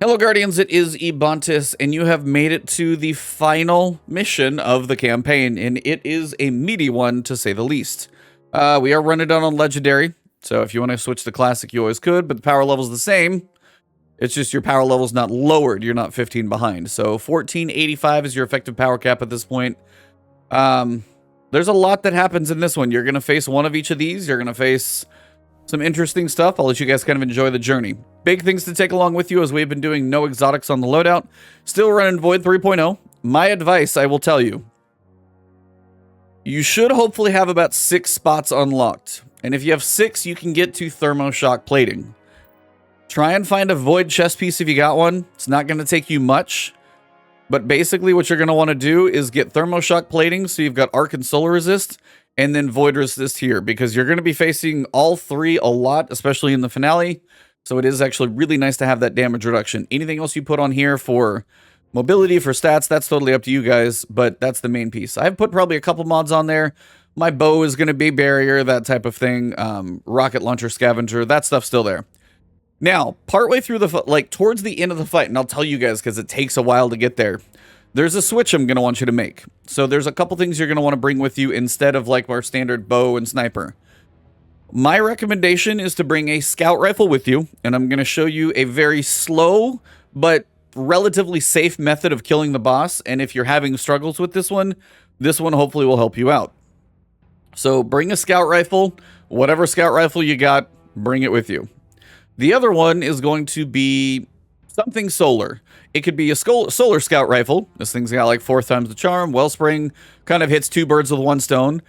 Hello Guardians, it is Ebontis, and you have made it to the final mission of the campaign, and it is a meaty one to say the least. We are running down on Legendary, so if you want to switch to Classic, you always could, but the power level's the same. It's just your power level's not lowered, you're not 15 behind. So 1485 is your effective power cap at this point. There's a lot that happens in this one. You're going to face one of each of these, you're going to face some interesting stuff. I'll let you guys kind of enjoy the journey. Big things to take along with you as we've been doing no exotics on the loadout. Still running Void 3.0. My advice, I will tell you. You should hopefully have about 6 spots unlocked. And if you have 6, you can get to thermoshock plating. Try and find a void chest piece if you got one. It's not going to take you much. But basically what you're going to want to do is get thermoshock plating so you've got arc and solar resist. And then void resist here, because you're going to be facing all 3 a lot, especially in the finale. So it is actually really nice to have that damage reduction. Anything else you put on here for mobility, for stats, that's totally up to you guys, but that's the main piece. I've put probably a couple mods on there. My bow is going to be barrier, that type of thing. Rocket launcher scavenger, that stuff's still there. Now, partway through the like towards the end of the fight, and I'll tell you guys because it takes a while to get there. There's a switch I'm going to want you to make. So there's a couple things you're going to want to bring with you instead of like our standard bow and sniper. My recommendation is to bring a scout rifle with you, and I'm going to show you a very slow but relatively safe method of killing the boss. And if you're having struggles with this one hopefully will help you out. So bring a scout rifle, whatever scout rifle you got, bring it with you. The other one is going to be something solar. It could be a solar scout rifle. This thing's got like 4 times the charm. Wellspring kind of hits 2 birds with 1 stone.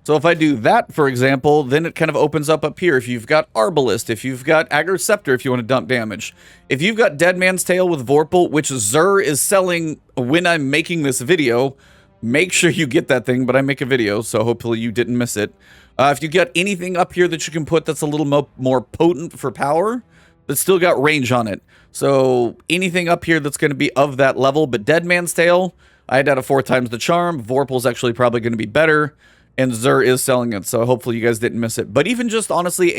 So if I do that, for example, then it kind of opens up here. If you've got Arbalist, if you've got Aggro Scepter, if you want to dump damage. If you've got Dead Man's Tail with Vorpal, which Xur is selling when I'm making this video, make sure you get that thing, but I make a video, so hopefully you didn't miss it. If you got anything up here that you can put that's a little more potent for power, that's still got range on it. So anything up here that's going to be of that level, but Dead Man's Tail, I had that at 4 times the charm. Vorpal's actually probably going to be better, and Xur is selling it, so hopefully you guys didn't miss it. But even just honestly,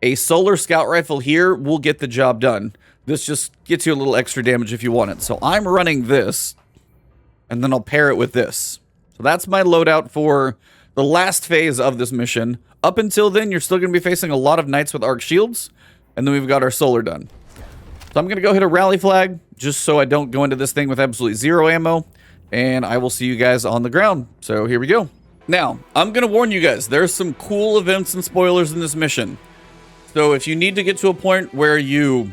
a solar scout rifle here will get the job done. This just gets you a little extra damage if you want it. So I'm running this, and then I'll pair it with this. So that's my loadout for the last phase of this mission. Up until then, you're still going to be facing a lot of knights with arc shields, and then we've got our solar done. So I'm going to go hit a rally flag, just so I don't go into this thing with absolutely 0 ammo, and I will see you guys on the ground. So here we go. Now, I'm going to warn you guys, there's some cool events and spoilers in this mission. So if you need to get to a point where you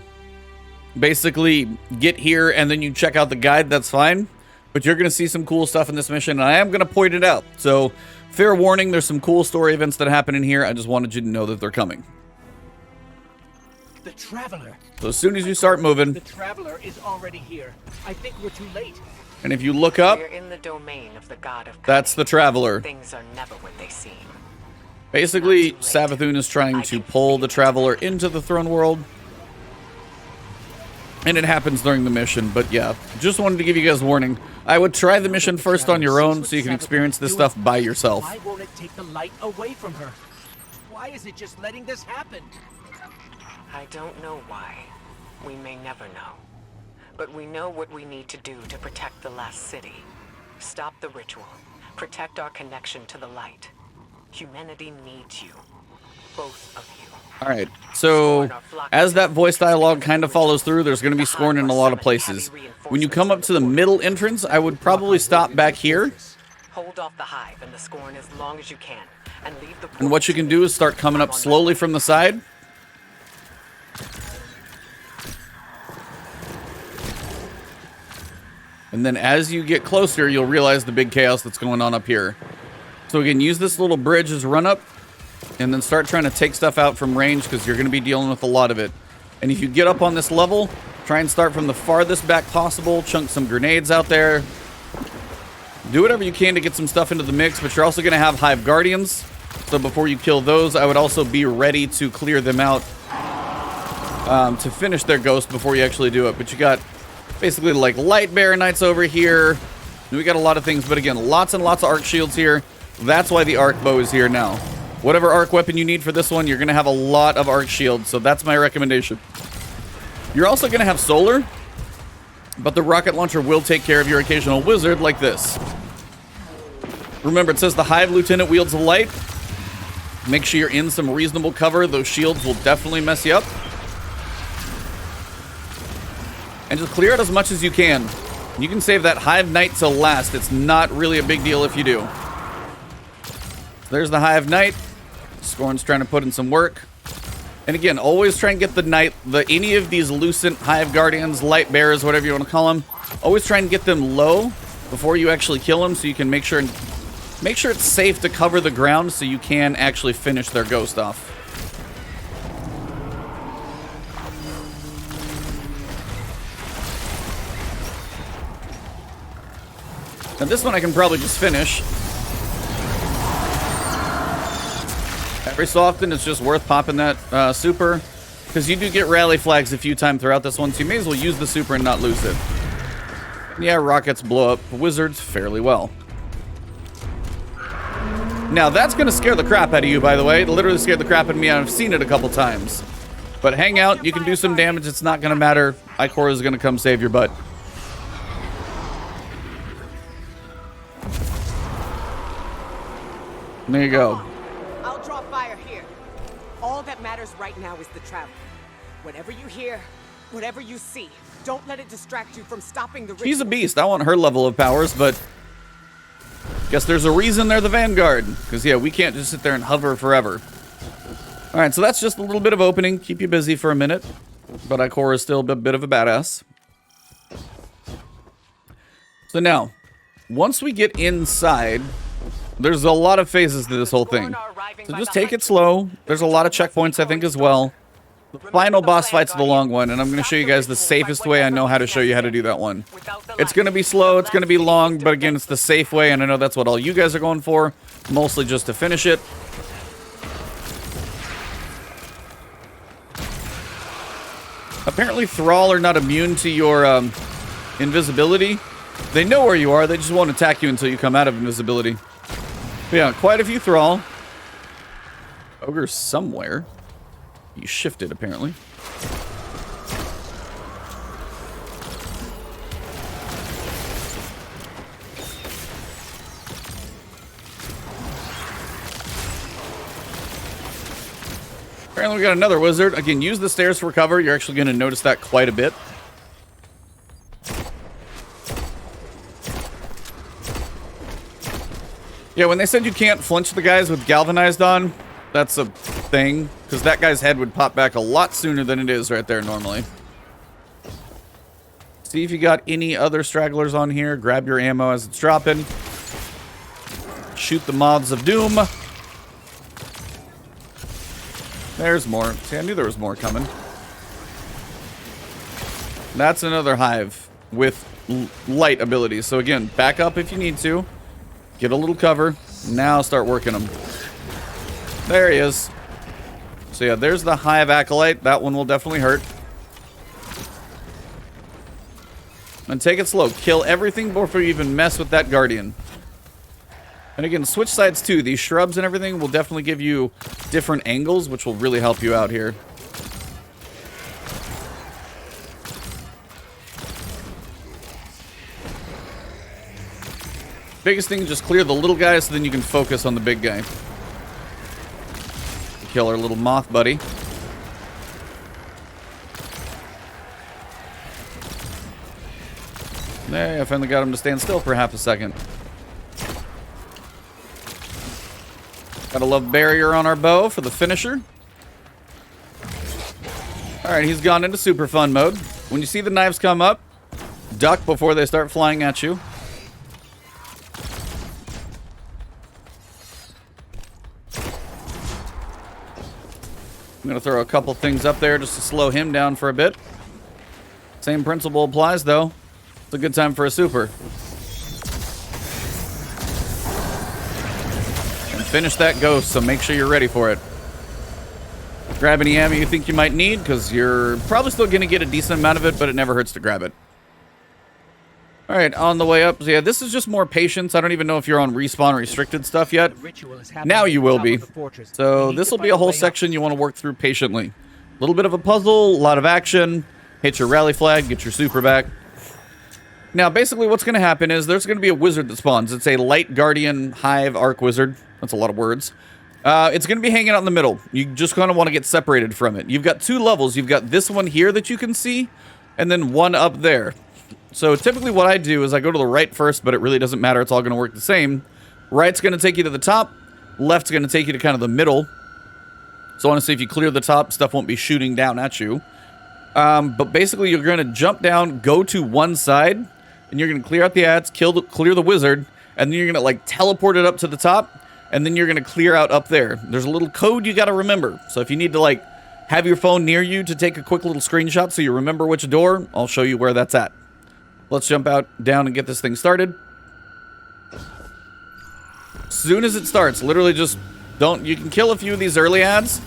basically get here and then you check out the guide, that's fine. But you're going to see some cool stuff in this mission, and I am going to point it out. So fair warning, there's some cool story events that happen in here. I just wanted you to know that they're coming. The Traveler. So as soon as you start moving, The Traveler is already here. I think we're too late. And if you look up, we're in the domain of the god of that's the Traveler. Things are never what they seem. Basically, Savathun is trying to pull the Traveler into the throne world. And it happens during the mission, but yeah, just wanted to give you guys a warning. I would try the mission first on your own so you can experience this stuff by yourself. Why won't it take the light away from her? Why is it just letting this happen? I don't know why. We may never know. But we know what we need to do to protect the last city. Stop the ritual. Protect our connection to the light. Humanity needs you. Both of you. Alright, so as that voice dialogue kind of follows through, there's going to be Scorn in a lot of places. When you come up to the middle entrance, I would probably stop back here. Hold off the Hive and the Scorn as long as you can, and leave the. And what you can do is start coming up slowly from the side. And then as you get closer, you'll realize the big chaos that's going on up here. So again, use this little bridge as run up, and then start trying to take stuff out from range, because you're going to be dealing with a lot of it. And if you get up on this level, try and start from the farthest back possible, chunk some grenades out there. Do whatever you can to get some stuff into the mix, but you're also going to have Hive Guardians. So before you kill those, I would also be ready to clear them out to finish their ghost before you actually do it. But you got basically like light bear knights over here. We got a lot of things, but again, lots and lots of arc shields here. That's why the arc bow is here now. Whatever arc weapon you need for this one, you're going to have a lot of arc shields, so that's my recommendation. You're also going to have solar, but the rocket launcher will take care of your occasional wizard like this. Remember, it says the Hive Lieutenant wields the light. Make sure you're in some reasonable cover. Those shields will definitely mess you up. And just clear it as much as you can. You can save that Hive Knight till last. It's not really a big deal if you do. There's the Hive Knight. Scorn's trying to put in some work. And again, always try and get the Knight, any of these Lucent, Hive Guardians, Light Bearers, whatever you want to call them. Always try and get them low before you actually kill them, so you can make sure it's safe to cover the ground so you can actually finish their ghost off. Now this one I can probably just finish. Every so often it's just worth popping that super, because you do get rally flags a few times throughout this one, so you may as well use the super and not lose it. Yeah, rockets blow up wizards fairly well. Now that's going to scare the crap out of you, by the way. It literally scared the crap out of me. I've seen it a couple times. But hang out, you can do some damage. It's not going to matter. Ikora is going to come save your butt. There you go. I'll draw fire here. All that matters right now is the travel. Whatever you hear, whatever you see, don't let it distract you from stopping the ritual. She's a beast. I want her level of powers, but guess there's a reason they're the Vanguard. Because, yeah, we can't just sit there and hover forever. All right, so that's just a little bit of opening. Keep you busy for a minute. But Ikora is still a bit of a badass. So now, once we get inside, there's a lot of phases to this whole thing. So just take it slow. There's a lot of checkpoints, I think, as well. The final boss fight's the long one, and I'm going to show you guys the safest way I know how to show you how to do that one. It's going to be slow, it's going to be long, but again, it's the safe way, and I know that's what all you guys are going for, mostly just to finish it. Apparently, Thrall are not immune to your invisibility. They know where you are, they just won't attack you until you come out of invisibility. But yeah, quite a few Thrall. Ogre somewhere. You shifted, apparently. Apparently we got another wizard. Again, use the stairs for cover. You're actually going to notice that quite a bit. Yeah, when they said you can't flinch the guys with galvanized on, that's a thing, because that guy's head would pop back a lot sooner than it is right there normally. See if you got any other stragglers on here. Grab your ammo as it's dropping. Shoot the mobs of doom. There's more. See, I knew there was more coming. That's another Hive with light abilities. So again, back up if you need to. Get a little cover. Now start working them. There he is. So yeah, there's the Hive Acolyte. That one will definitely hurt. And take it slow. Kill everything before you even mess with that Guardian. And again, switch sides too. These shrubs and everything will definitely give you different angles, which will really help you out here. Biggest thing, just clear the little guy so then you can focus on the big guy. Kill our little moth buddy. There, I finally got him to stand still for half a second. Gotta love barrier on our bow for the finisher. Alright, he's gone into super fun mode. When you see the knives come up, duck before they start flying at you. I'm going to throw a couple things up there just to slow him down for a bit. Same principle applies, though. It's a good time for a super. And finish that ghost, so make sure you're ready for it. Grab any ammo you think you might need, because you're probably still going to get a decent amount of it, but it never hurts to grab it. Alright, on the way up. So yeah, this is just more patience. I don't even know if you're on respawn restricted stuff yet. Now you will be. So this will be a whole section you want to work through patiently. A little bit of a puzzle, a lot of action. Hit your rally flag, get your super back. Now, basically what's going to happen is there's going to be a wizard that spawns. It's a Light Guardian Hive Arc Wizard. That's a lot of words. It's going to be hanging out in the middle. You just kind of want to get separated from it. You've got two levels. You've got this one here that you can see, and then one up there. So typically what I do is I go to the right first, but it really doesn't matter. It's all going to work the same. Right's going to take you to the top. Left's going to take you to kind of the middle. So honestly, if you clear the top, stuff won't be shooting down at you. But basically, you're going to jump down, go to one side, and you're going to clear out the ads, clear the wizard, and then you're going to like teleport it up to the top, and then you're going to clear out up there. There's a little code you got to remember. So if you need to like have your phone near you to take a quick little screenshot so you remember which door, I'll show you where that's at. Let's jump out, down, and get this thing started. As soon as it starts, literally just don't... You can kill a few of these early ads,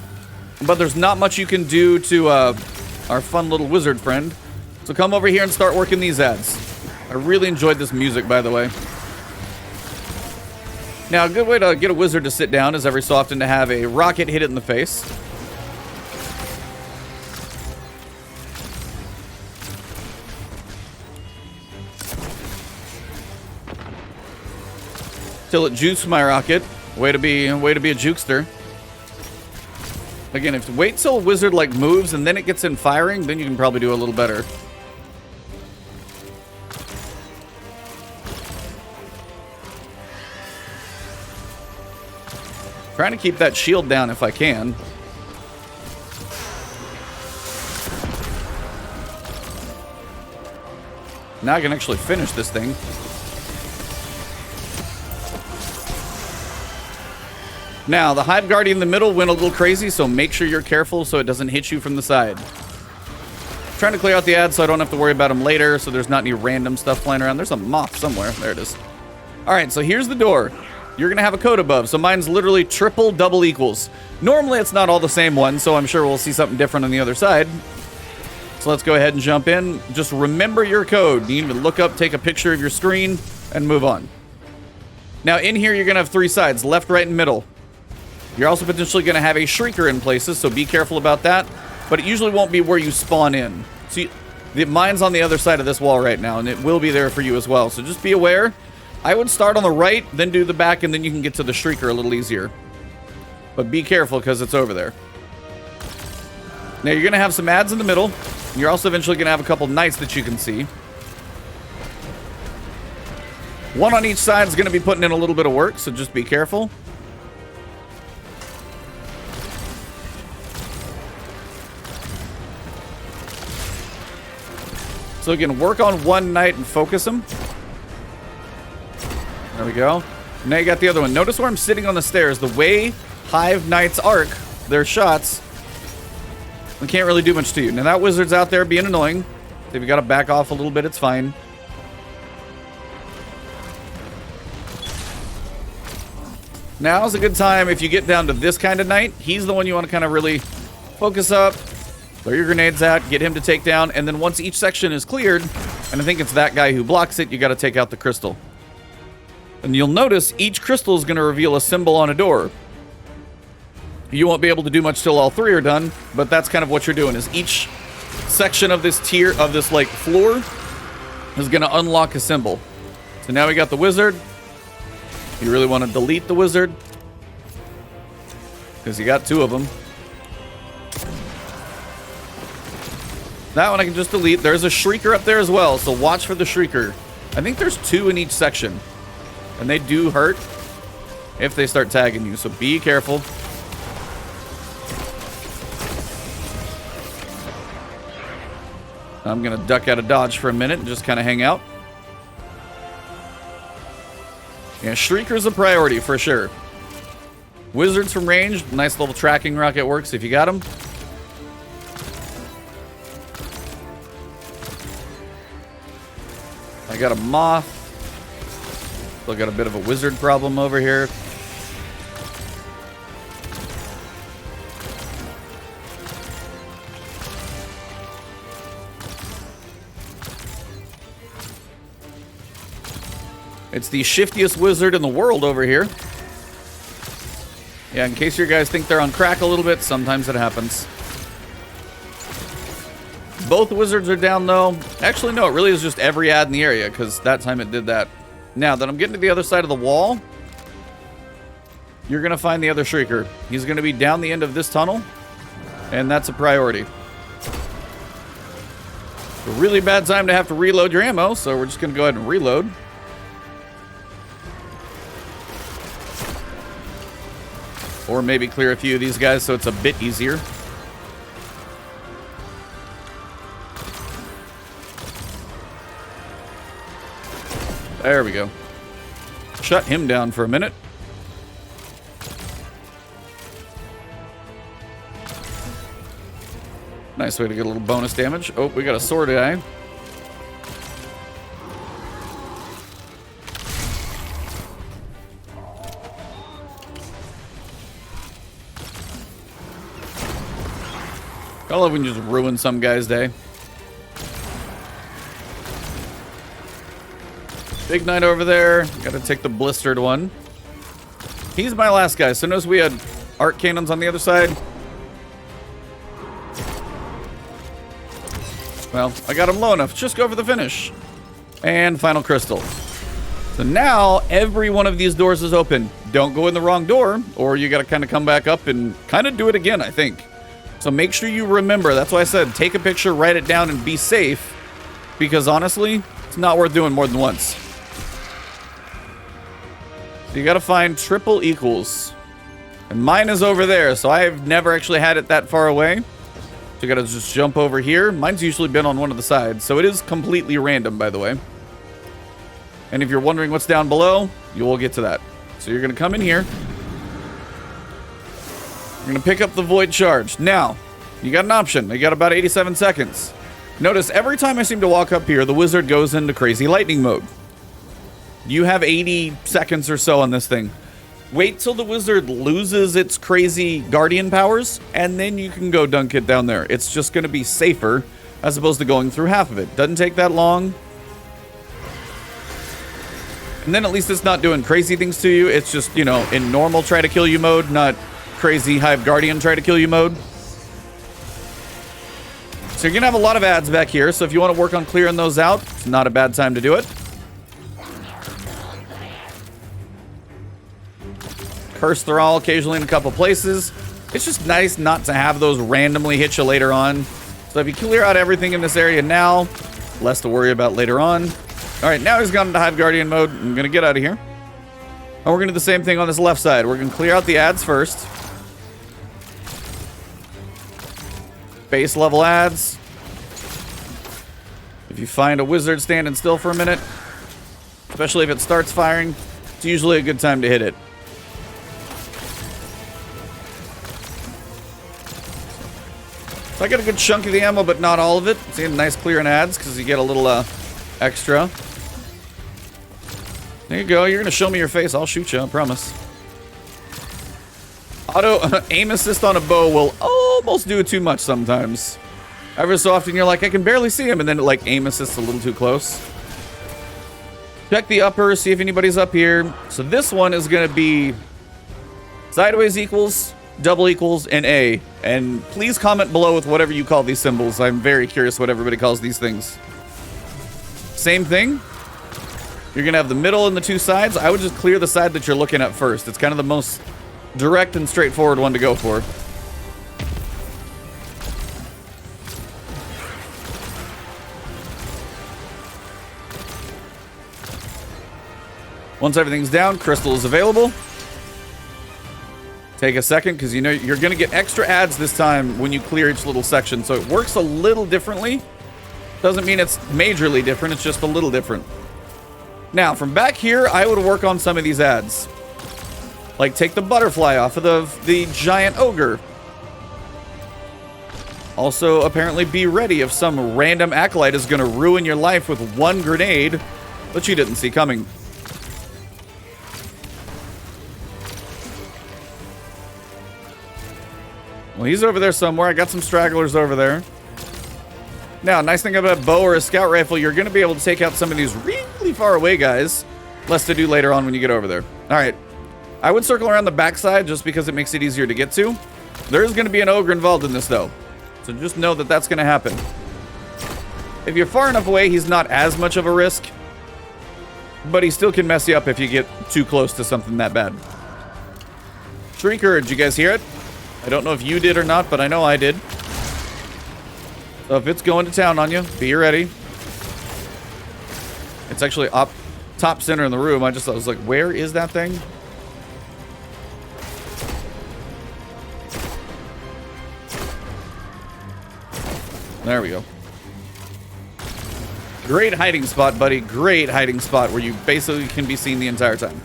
but there's not much you can do to our fun little wizard friend. So come over here and start working these ads. I really enjoyed this music, by the way. Now, a good way to get a wizard to sit down is every so often to have a rocket hit it in the face. Till it jukes my rocket. Way to be a jukester. Again, if you wait till a wizard like moves and then it gets in firing, then you can probably do a little better. Trying to keep that shield down if I can. Now I can actually finish this thing. Now, the Hive Guardian in the middle went a little crazy, so make sure you're careful so it doesn't hit you from the side. Trying to clear out the ads so I don't have to worry about them later, so there's not any random stuff flying around. There's a moth somewhere. There it is. All right, so here's the door. You're going to have a code above, so mine's literally triple double equals. Normally, it's not all the same one, so I'm sure we'll see something different on the other side. So let's go ahead and jump in. Just remember your code. You need to look up, take a picture of your screen, and move on. Now, in here, you're going to have three sides, left, right, and middle. You're also potentially going to have a shrieker in places, so be careful about that. But it usually won't be where you spawn in. See, mine's on the other side of this wall right now, and it will be there for you as well. So just be aware. I would start on the right, then do the back, and then you can get to the shrieker a little easier. But be careful, because it's over there. Now, you're going to have some ads in the middle. You're also eventually going to have a couple knights that you can see. One on each side is going to be putting in a little bit of work, so just be careful. So again, work on one knight and focus him. There we go. Now you got the other one. Notice where I'm sitting on the stairs. The way Hive Knights arc their shots, we can't really do much to you. Now that wizard's out there being annoying. So if you got to back off a little bit, it's fine. Now's a good time if you get down to this kind of knight. He's the one you want to kind of really focus up. Throw your grenades out, get him to take down, and then once each section is cleared, and I think it's that guy who blocks it, you got to take out the crystal. And you'll notice each crystal is going to reveal a symbol on a door. You won't be able to do much till all three are done, but that's kind of what you're doing, is each section of this tier, of this like floor, is going to unlock a symbol. So now we got the wizard. You really want to delete the wizard, because you got two of them. That one I can just delete. There's a shrieker up there as well, so watch for the shrieker. I think there's two in each section, and they do hurt if they start tagging you, so be careful. I'm gonna duck out of dodge for a minute and just kind of hang out. Yeah, shrieker's a priority for sure. Wizards from range, nice little tracking rocket works if you got them. I got a moth. Still got a bit of a wizard problem over here. It's the shiftiest wizard in the world over here. Yeah, in case you guys think they're on crack a little bit, sometimes it happens. Both wizards are down, though. Actually, no, it really is just every ad in the area, because that time it did that. Now that I'm getting to the other side of the wall, you're going to find the other Shrieker. He's going to be down the end of this tunnel, and that's a priority. A really bad time to have to reload your ammo, so we're just going to go ahead and reload. Or maybe clear a few of these guys so it's a bit easier. There we go. Shut him down for a minute. Nice way to get a little bonus damage. Oh, we got a sword guy. I love when you just ruin some guy's day. Big Knight over there. Got to take the blistered one. He's my last guy. So notice we had arc cannons on the other side. Well, I got him low enough. Just go for the finish. And final crystal. So now every one of these doors is open. Don't go in the wrong door, or you got to kind of come back up and kind of do it again, I think. So make sure you remember. That's why I said take a picture, write it down, and be safe. Because honestly, it's not worth doing more than once. So you got to find triple equals. And mine is over there, so I've never actually had it that far away. So you gotta just jump over here. Mine's usually been on one of the sides, so it is completely random, by the way. And if you're wondering what's down below, you will get to that. So you're gonna come in here. You're gonna pick up the Void Charge. Now, you got an option. You got about 87 seconds. Notice every time I seem to walk up here, the wizard goes into crazy lightning mode. You have 80 seconds or so on this thing. Wait till the wizard loses its crazy guardian powers, and then you can go dunk it down there. It's just going to be safer as opposed to going through half of it. Doesn't take that long. And then at least it's not doing crazy things to you. It's just, you know, in normal try to kill you mode, not crazy Hive Guardian try to kill you mode. So you're going to have a lot of ads back here, so if you want to work on clearing those out, it's not a bad time to do it. Curse Thrall occasionally in a couple places. It's just nice not to have those randomly hit you later on. So if you clear out everything in this area now, less to worry about later on. All right, now he's gone into Hive Guardian mode. I'm going to get out of here. And we're going to do the same thing on this left side. We're going to clear out the ads first. Base level ads. If you find a wizard standing still for a minute, especially if it starts firing, it's usually a good time to hit it. So I got a good chunk of the ammo, but not all of it. See, nice clearing ads because you get a little extra. There you go. You're going to show me your face. I'll shoot you, I promise. Auto aim assist on a bow will almost do too much sometimes. Every so often you're like, I can barely see him, and then it like aim assists a little too close. Check the upper, see if anybody's up here. So this one is going to be sideways equals, double equals, and A. And please comment below with whatever you call these symbols. I'm very curious what everybody calls these things. Same thing. You're going to have the middle and the two sides. I would just clear the side that you're looking at first. It's kind of the most direct and straightforward one to go for. Once everything's down, crystal is available. Take a second, because you know you're going to get extra ads this time when you clear each little section. So it works a little differently. Doesn't mean it's majorly different. It's just a little different. Now, from back here, I would work on some of these ads. Like, take the butterfly off of the giant ogre. Also, apparently be ready if some random acolyte is going to ruin your life with one grenade that you didn't see coming. Well, he's over there somewhere. I got some stragglers over there. Now, nice thing about a bow or a scout rifle, you're going to be able to take out some of these really far away guys. Less to do later on when you get over there. All right. I would circle around the backside just because it makes it easier to get to. There is going to be an ogre involved in this, though. So just know that that's going to happen. If you're far enough away, he's not as much of a risk. But he still can mess you up if you get too close to something that bad. Shrieker, did you guys hear it? I don't know if you did or not, but I know I did. So if it's going to town on you, be ready. It's actually up top center in the room. I was like, where is that thing? There we go. Great hiding spot, buddy. Great hiding spot where you basically can be seen the entire time.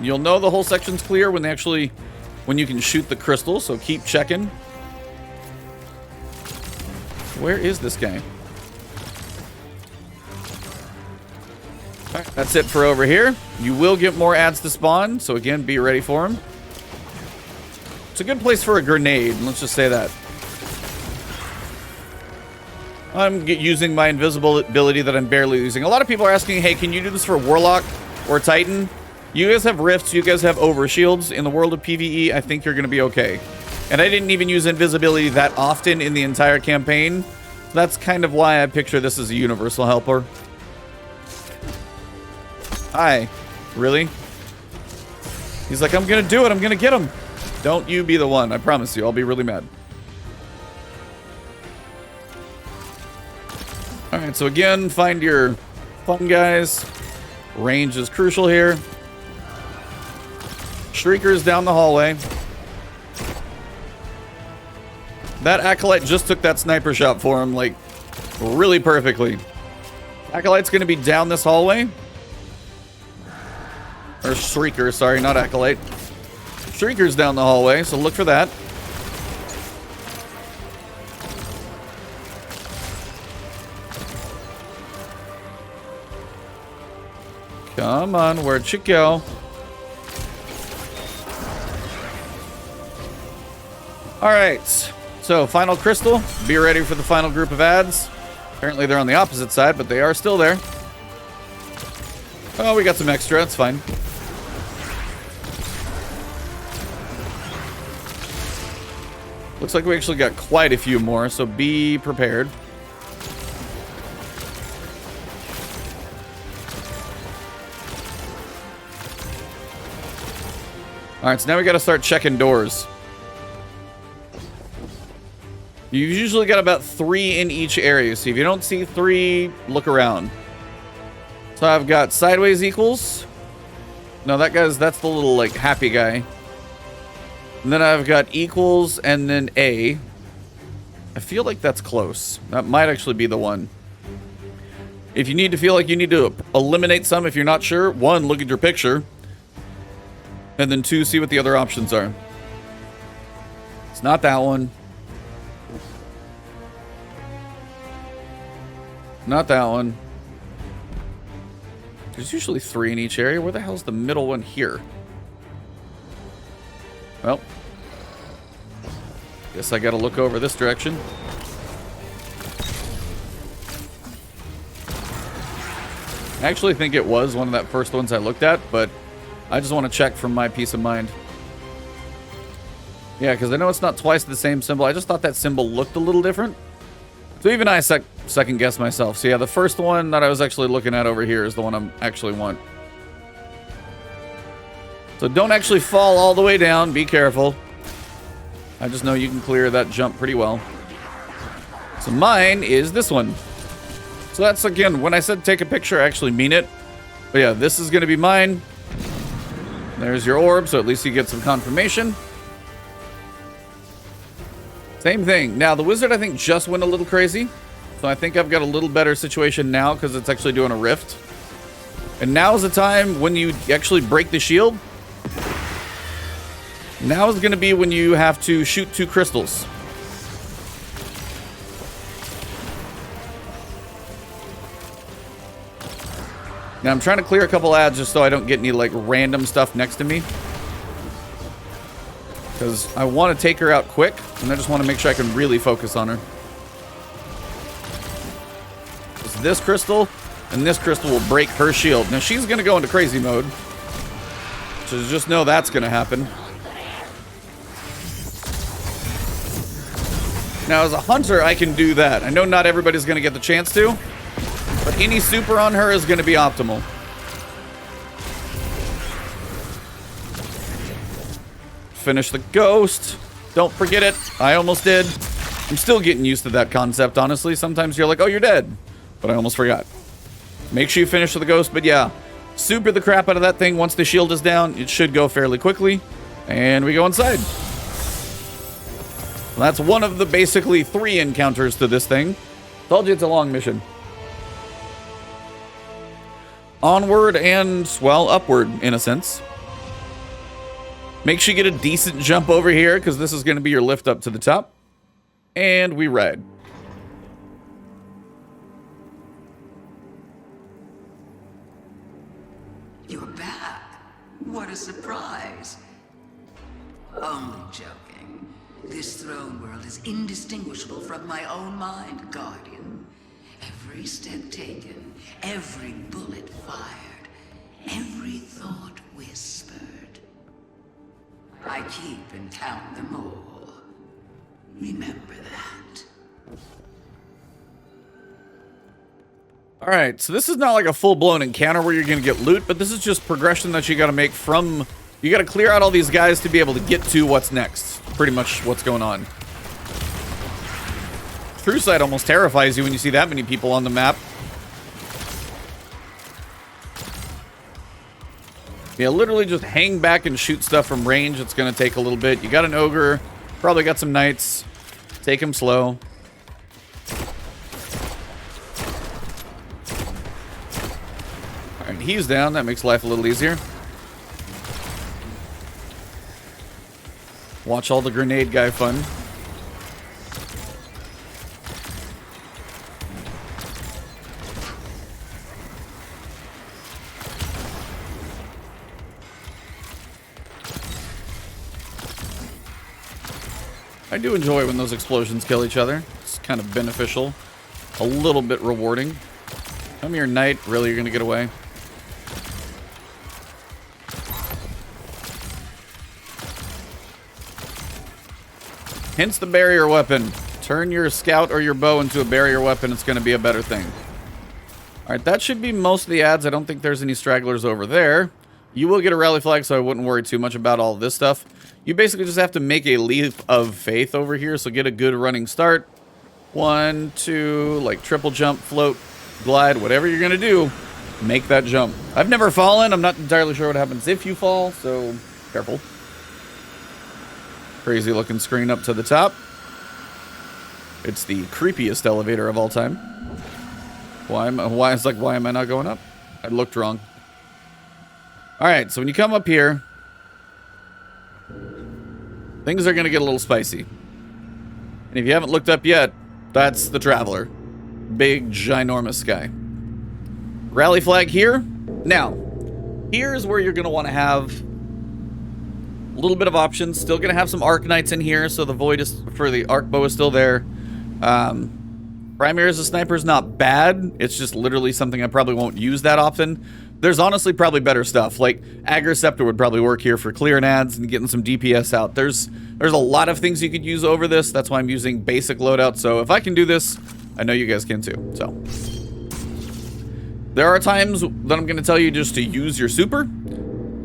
You'll know the whole section's clear when you can shoot the crystal, so keep checking. Where is this guy? All right, that's it for over here. You will get more ads to spawn, so again, be ready for them. It's a good place for a grenade, let's just say that. I'm using my invisible ability that I'm barely using. A lot of people are asking, hey, can you do this for Warlock or Titan? You guys have rifts, you guys have overshields. In the world of PvE, I think you're going to be okay. And I didn't even use invisibility that often in the entire campaign. So that's kind of why I picture this as a universal helper. Hi. Really? He's like, I'm going to do it. I'm going to get him. Don't you be the one. I promise you. I'll be really mad. Alright, so again, find your fun guys. Range is crucial here. Shriekers down the hallway. That Acolyte just took that sniper shot for him, like, really perfectly. Acolyte's going to be down this hallway. Or Shrieker, sorry, not Acolyte. Shrieker's down the hallway, so look for that. Come on, where'd you go? Alright, so final crystal. Be ready for the final group of ads. Apparently they're on the opposite side, but they are still there. Oh, we got some extra, that's fine. Looks like we actually got quite a few more, so be prepared. Alright, so now we gotta start checking doors. You've usually got about 3 in each area, so if you don't see 3, look around. So I've got sideways equals. No, that's the little, like, happy guy. And then I've got equals and then A. I feel like that's close. That might actually be the one. If you need to feel like you need to eliminate some if you're not sure, 1, look at your picture. And then 2, see what the other options are. It's not that one. Not that one. There's usually 3 in each area. Where the hell's the middle one here? Well, guess I gotta look over this direction. I actually think it was one of that first ones I looked at, but I just want to check for my peace of mind. Yeah, because I know it's not twice the same symbol. I just thought that symbol looked a little different. So even I second guess myself. So yeah, the first one that I was actually looking at over here is the one I actually want. So don't actually fall all the way down. Be careful. I just know you can clear that jump pretty well. So mine is this one. So that's, again, when I said take a picture, I actually mean it. But yeah, this is going to be mine. There's your orb, so at least you get some confirmation. Same thing. Now, the wizard, I think, just went a little crazy. So I think I've got a little better situation now because it's actually doing a rift. And now's the time when you actually break the shield. Now is going to be when you have to shoot 2 crystals. Now I'm trying to clear a couple ads just so I don't get any like random stuff next to me. Because I want to take her out quick, and I just want to make sure I can really focus on her. It's this crystal, and this crystal will break her shield. Now she's going to go into crazy mode. So just know that's going to happen. Now, as a hunter, I can do that. I know not everybody's going to get the chance to, but any super on her is going to be optimal. Finish the ghost. Don't forget it. I almost did. I'm still getting used to that concept, honestly. Sometimes you're like, oh, you're dead. But I almost forgot. Make sure you finish the ghost. But yeah, super the crap out of that thing. Once the shield is down, it should go fairly quickly. And we go inside. That's one of the basically 3 encounters to this thing. Told you it's a long mission. Onward and, well, upward, in a sense. Make sure you get a decent jump over here, because this is going to be your lift up to the top. And we ride. You're back. What a surprise. Only joking. This throne world is indistinguishable from my own mind, Guardian. Every step taken, every bullet fired, every thought whispered. I keep and count them all. Remember that. Alright, so this is not like a full-blown encounter where you're going to get loot, but this is just progression that you got to make from... You got to clear out all these guys to be able to get to what's next. Pretty much what's going on. Through sight almost terrifies you when you see that many people on the map. Yeah, literally just hang back and shoot stuff from range. It's going to take a little bit. You got an ogre. Probably got some knights. Take him slow. Alright, he's down. That makes life a little easier. Watch all the grenade guy fun. I do enjoy when those explosions kill each other. It's kind of beneficial. A little bit rewarding. Come here, knight. Really, you're gonna get away? Hence the barrier weapon. Turn your scout or your bow into a barrier weapon. It's going to be a better thing. Alright, that should be most of the ads. I don't think there's any stragglers over there. You will get a rally flag, so I wouldn't worry too much about all this stuff. You basically just have to make a leap of faith over here, so get a good running start. 1, 2, like triple jump, float, glide, whatever you're going to do, make that jump. I've never fallen. I'm not entirely sure what happens if you fall, so careful. Crazy looking screen up to the top. It's the creepiest elevator of all time. Why am I not going up? I looked wrong. Alright, so when you come up here, things are going to get a little spicy. And if you haven't looked up yet, that's the Traveler. Big, ginormous guy. Rally flag here. Now, here's where you're going to want to have a little bit of options. Still going to have some Arc Knights in here, so the Void is, for the Arc Bow is still there. Primary as a sniper is not bad. It's just literally something I probably won't use that often. There's honestly probably better stuff. Like, Agriceptor would probably work here for clearing ads and getting some DPS out. There's a lot of things you could use over this. That's why I'm using basic loadout. So if I can do this, I know you guys can too. So there are times that I'm going to tell you just to use your super.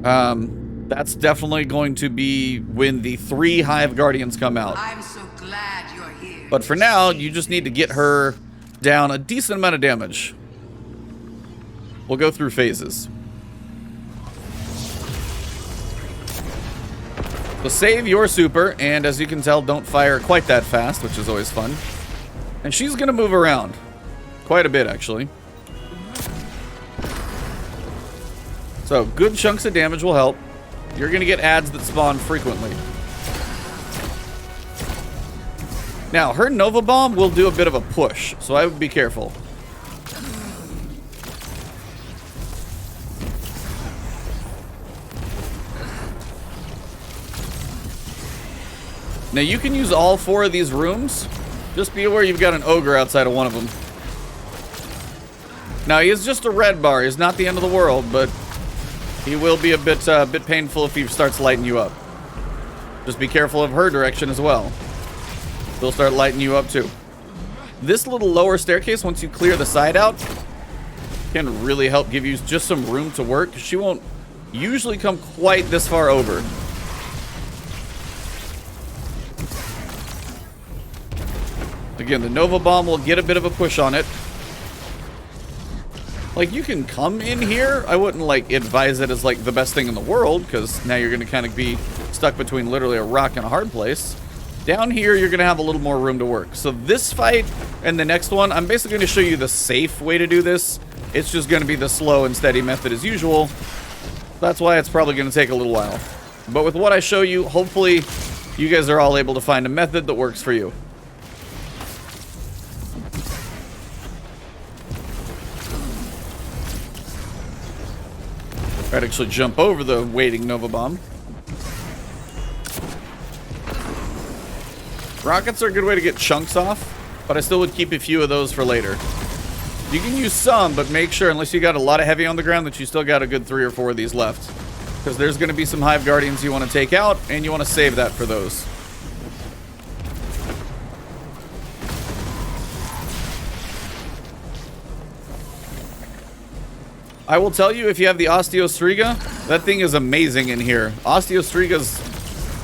That's definitely going to be when the 3 Hive Guardians come out. I'm so glad you're here. But for now, you just need to get her down a decent amount of damage. We'll go through phases. So save your super, and as you can tell, don't fire quite that fast, which is always fun. And she's going to move around. Quite a bit, actually. So, good chunks of damage will help. You're going to get ads that spawn frequently. Now, her Nova Bomb will do a bit of a push, so I would be careful. Now, you can use all 4 of these rooms. Just be aware you've got an ogre outside of one of them. Now, he is just a red bar. He's not the end of the world, but he will be a bit painful if he starts lighting you up. Just be careful of her direction as well. they'll start lighting you up too. This little lower staircase, once you clear the side out, can really help give you just some room to work. She won't usually come quite this far over. Again, the Nova Bomb will get a bit of a push on it. Like, you can come in here. I wouldn't, like, advise it as, like, the best thing in the world, because now you're going to kind of be stuck between literally a rock and a hard place. Down here, you're going to have a little more room to work. So this fight and the next one, I'm basically going to show you the safe way to do this. It's just going to be the slow and steady method as usual. That's why it's probably going to take a little while. But with what I show you, hopefully you guys are all able to find a method that works for you. I'd actually jump over the waiting Nova Bomb. Rockets are a good way to get chunks off, but I still would keep a few of those for later. You can use some, but make sure, unless you got a lot of heavy on the ground, that you still got a good 3 or 4 of these left. Because there's going to be some Hive Guardians you want to take out, and you want to save that for those. I will tell you, if you have the Osteostriga, that thing is amazing in here. Osteostriga's,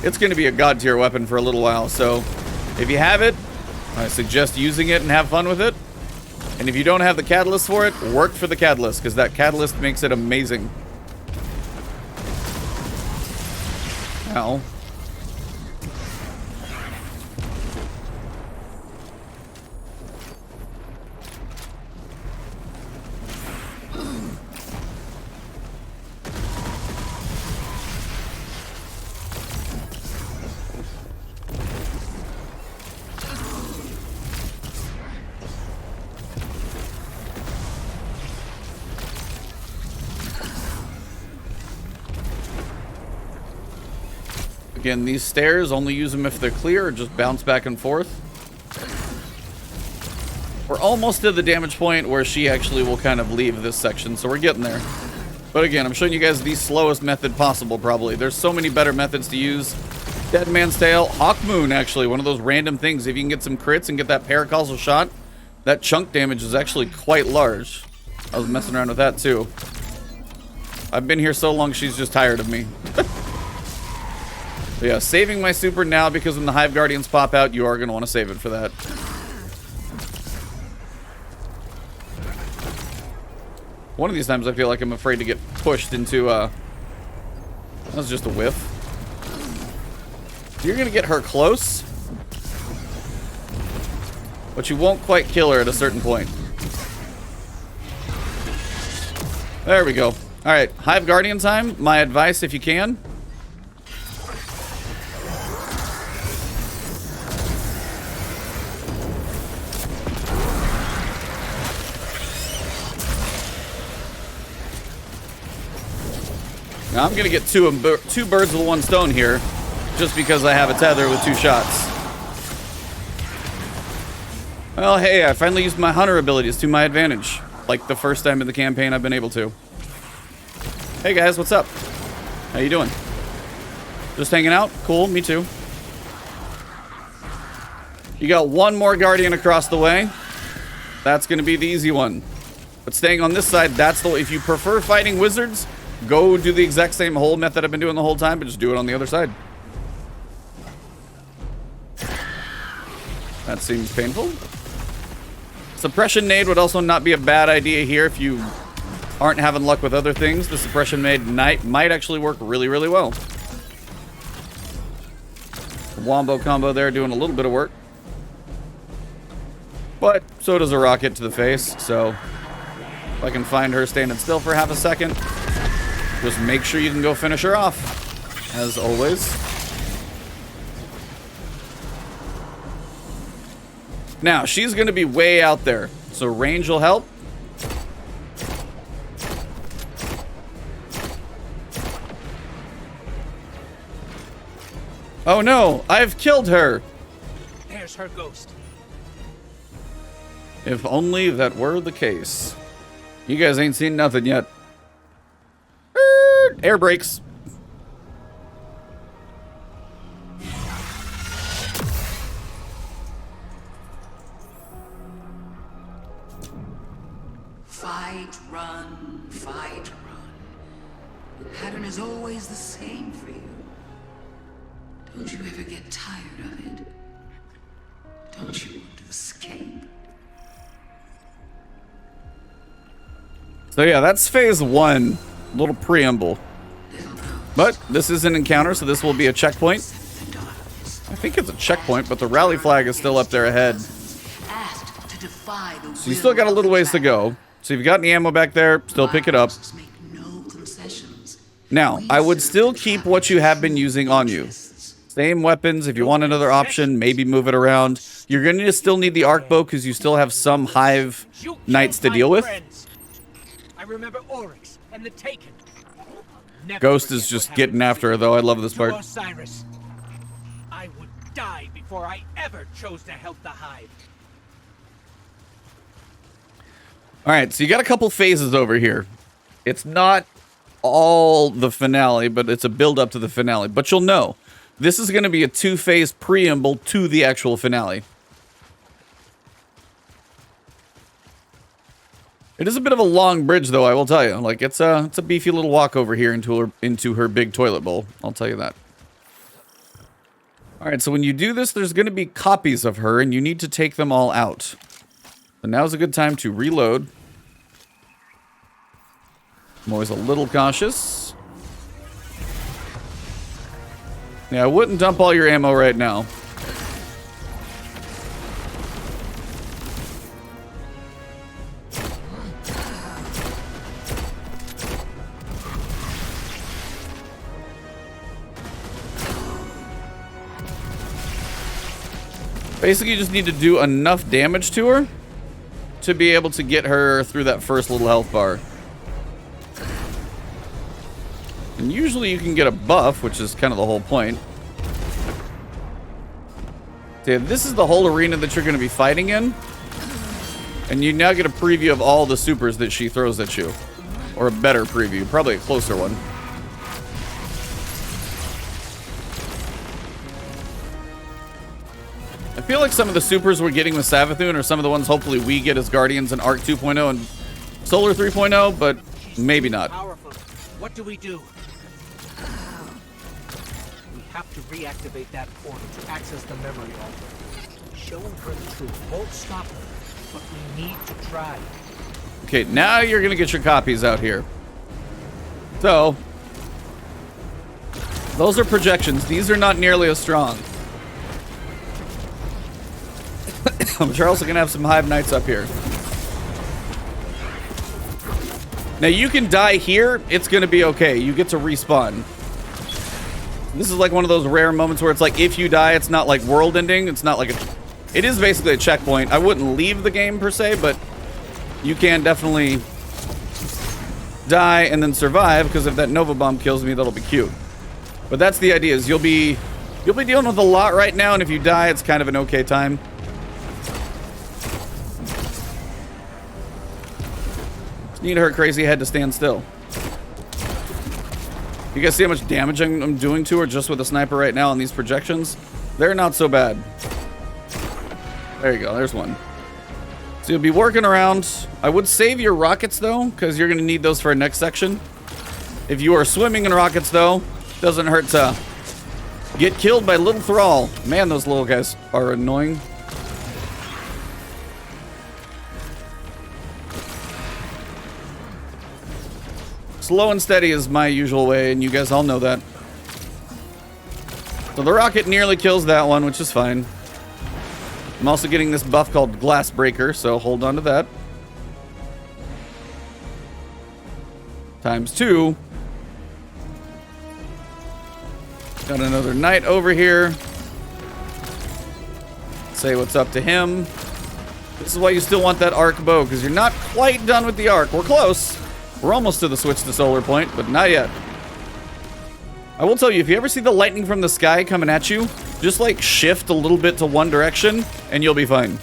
it's going to be a god tier weapon for a little while, so if you have it, I suggest using it and have fun with it. And if you don't have the catalyst for it, work for the catalyst, because that catalyst makes it amazing. Ow. Again, these stairs, only use them if they're clear, or just bounce back and forth. We're almost to the damage point where she actually will kind of leave this section, so we're getting there. But again, I'm showing you guys the slowest method possible, probably. There's so many better methods to use. Dead Man's Tail, Hawk Moon, actually, one of those random things. If you can get some crits and get that paracausal shot, that chunk damage is actually quite large. I was messing around with that, too. I've been here so long, she's just tired of me. But yeah, saving my super now, because when the Hive Guardians pop out, you are going to want to save it for that. One of these times I feel like I'm afraid to get pushed into, that was just a whiff. You're going to get her close, but you won't quite kill her at a certain point. There we go. Alright, Hive Guardian time. My advice, if you can. Now I'm going to get two birds with one stone here, just because I have a tether with 2 shots. Well, hey, I finally used my hunter abilities to my advantage. Like the first time in the campaign I've been able to. Hey guys, what's up? How you doing? Just hanging out? Cool, me too. You got one more Guardian across the way. That's going to be the easy one. But staying on this side, that's the way. If you prefer fighting wizards, go do the exact same hole method I've been doing the whole time, but just do it on the other side. That seems painful. Suppression Nade would also not be a bad idea here if you aren't having luck with other things. The Suppression Nade might actually work really, really well. The Wombo combo there doing a little bit of work. But so does a rocket to the face, so if I can find her standing still for half a second, just make sure you can go finish her off, as always. Now, she's going to be way out there, so range will help. Oh no, I've killed her! There's her ghost. If only that were the case. You guys ain't seen nothing yet. Air brakes. fight, run, fight, run. The pattern is always the same for you. Don't you ever get tired of it? Don't you want to escape? So yeah, that's phase 1. Little preamble. But this is an encounter, so this will be a checkpoint. I think it's a checkpoint, but the rally flag is still up there ahead. So you still got a little ways to go. So if you've got any ammo back there, still pick it up. Now, I would still keep what you have been using on you. Same weapons. If you want another option, maybe move it around. You're going to still need the arc bow because you still have some Hive knights to deal with. I remember Oryx and the Taken. Ghost is just getting after her, though. I love this part. Osiris. I would die before I ever chose to help the Hive. All right, so you got a couple phases over here. It's not all the finale, but it's a build up to the finale. But you'll know, this is going to be a 2-phase preamble to the actual finale. It is a bit of a long bridge, though, I will tell you. Like, it's a beefy little walk over here into her big toilet bowl. I'll tell you that. All right, so when you do this, there's going to be copies of her, and you need to take them all out. So now's a good time to reload. I'm always a little cautious. Yeah, I wouldn't dump all your ammo right now. Basically, you just need to do enough damage to her to be able to get her through that first little health bar. And usually you can get a buff, which is kind of the whole point. So yeah, this is the whole arena that you're going to be fighting in. And you now get a preview of all the supers that she throws at you. Or a better preview, probably a closer one. I feel like some of the supers we're getting with Savathun are some of the ones hopefully we get as Guardians in Arc 2.0 and Solar 3.0, but maybe not. Powerful. What do? We have to reactivate that portal to access the memory altar. Showing her the truth won't stop her, but we need to try. Okay, now you're gonna get your copies out here. So, those are projections. These are not nearly as strong. We're also gonna have some Hive Knights up here. Now you can die here, it's gonna be okay. You get to respawn. This is like one of those rare moments where it's like if you die, it's not like world ending. It's not like it is basically a checkpoint. I wouldn't leave the game per se, but you can definitely die and then survive, because if that Nova Bomb kills me, that'll be cute. But that's the idea, is you'll be dealing with a lot right now, and if you die, it's kind of an okay time. Need her crazy head to stand still. You guys see how much damage I'm doing to her just with a sniper right now on these projections? They're not so bad. There you go, there's one. So you'll be working around. I would save your rockets though, because you're going to need those for our next section. If you are swimming in rockets though, doesn't hurt to get killed by Little Thrall. Man, those little guys are annoying. Slow and steady is my usual way, and you guys all know that. So the rocket nearly kills that one, which is fine. I'm also getting this buff called Glass Breaker, so hold on to that. ×2. Got another knight over here. Say what's up to him. This is why you still want that arc bow, because you're not quite done with the arc. We're close. We're almost to the switch to solar point, but not yet. I will tell you, if you ever see the lightning from the sky coming at you, just like shift a little bit to one direction and you'll be fine.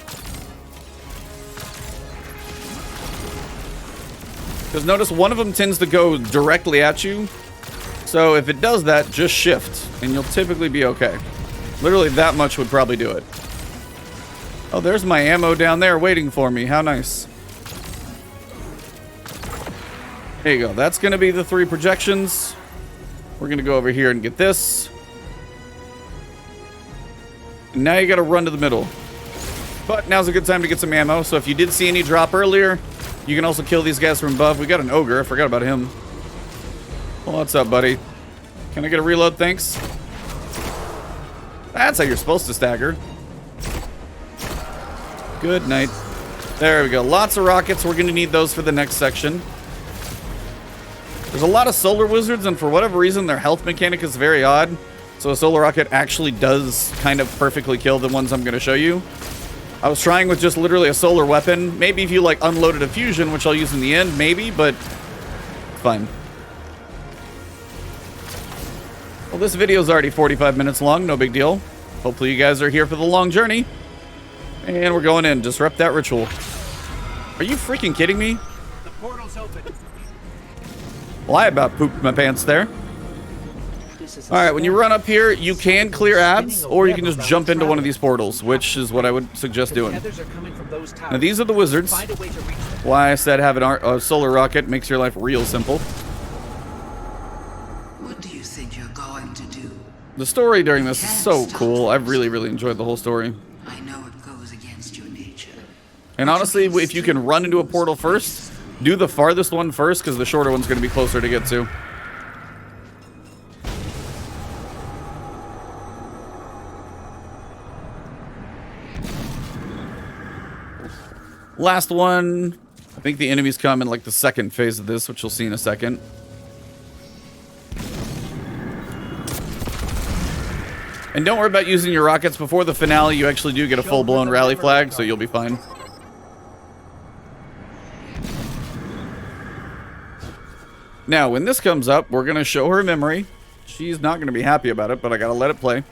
Because notice one of them tends to go directly at you. So if it does that, just shift and you'll typically be okay. Literally that much would probably do it. Oh, there's my ammo down there waiting for me. How nice. There you go. That's going to be the 3 projections. We're going to go over here and get this. And now you got to run to the middle. But now's a good time to get some ammo. So if you did see any drop earlier, you can also kill these guys from above. We got an ogre. I forgot about him. Well, what's up, buddy? Can I get a reload? Thanks. That's how you're supposed to stagger. Good night. There we go. Lots of rockets. We're going to need those for the next section. There's a lot of solar wizards, and for whatever reason, their health mechanic is very odd. So a solar rocket actually does kind of perfectly kill the ones I'm going to show you. I was trying with just literally a solar weapon. Maybe if you like unloaded a fusion, which I'll use in the end, maybe, but it's fine. Well, this video is already 45 minutes long. No big deal. Hopefully you guys are here for the long journey. And we're going in. Disrupt that ritual. Are you freaking kidding me? The portal's open. Well, I about pooped my pants there. Alright, when you run up here, you can clear ads, or you can just jump into one of these portals, which is what I would suggest doing. Now, these are the wizards. Why I said have a solar rocket makes your life real simple. What do you think you're going to do? The story during this is so cool. I've really, really enjoyed the whole story. I know it goes against your nature. And honestly, if you can run into a portal first, do the farthest one first, because the shorter one's going to be closer to get to. Last one. I think the enemies come in like the second phase of this, which you'll see in a second. And don't worry about using your rockets. Before the finale, you actually do get a full-blown rally flag, so you'll be fine. Now, when this comes up, we're going to show her memory. She's not going to be happy about it, but I got to let it play.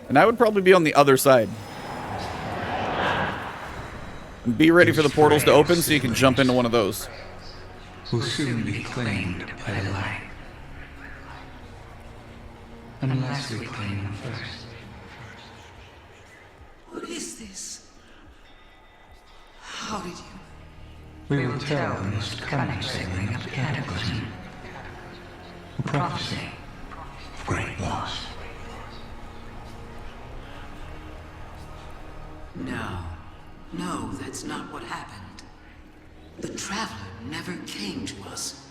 And I would probably be on the other side. And be ready for the portals to open so you can jump into one of those. Will soon be claimed by the light. Unless we claim them first. What is this? How did you... We will tell the most cunning sailing of the Cataclysm. A prophecy of great loss. No. No, that's not what happened. The Traveler never came to us.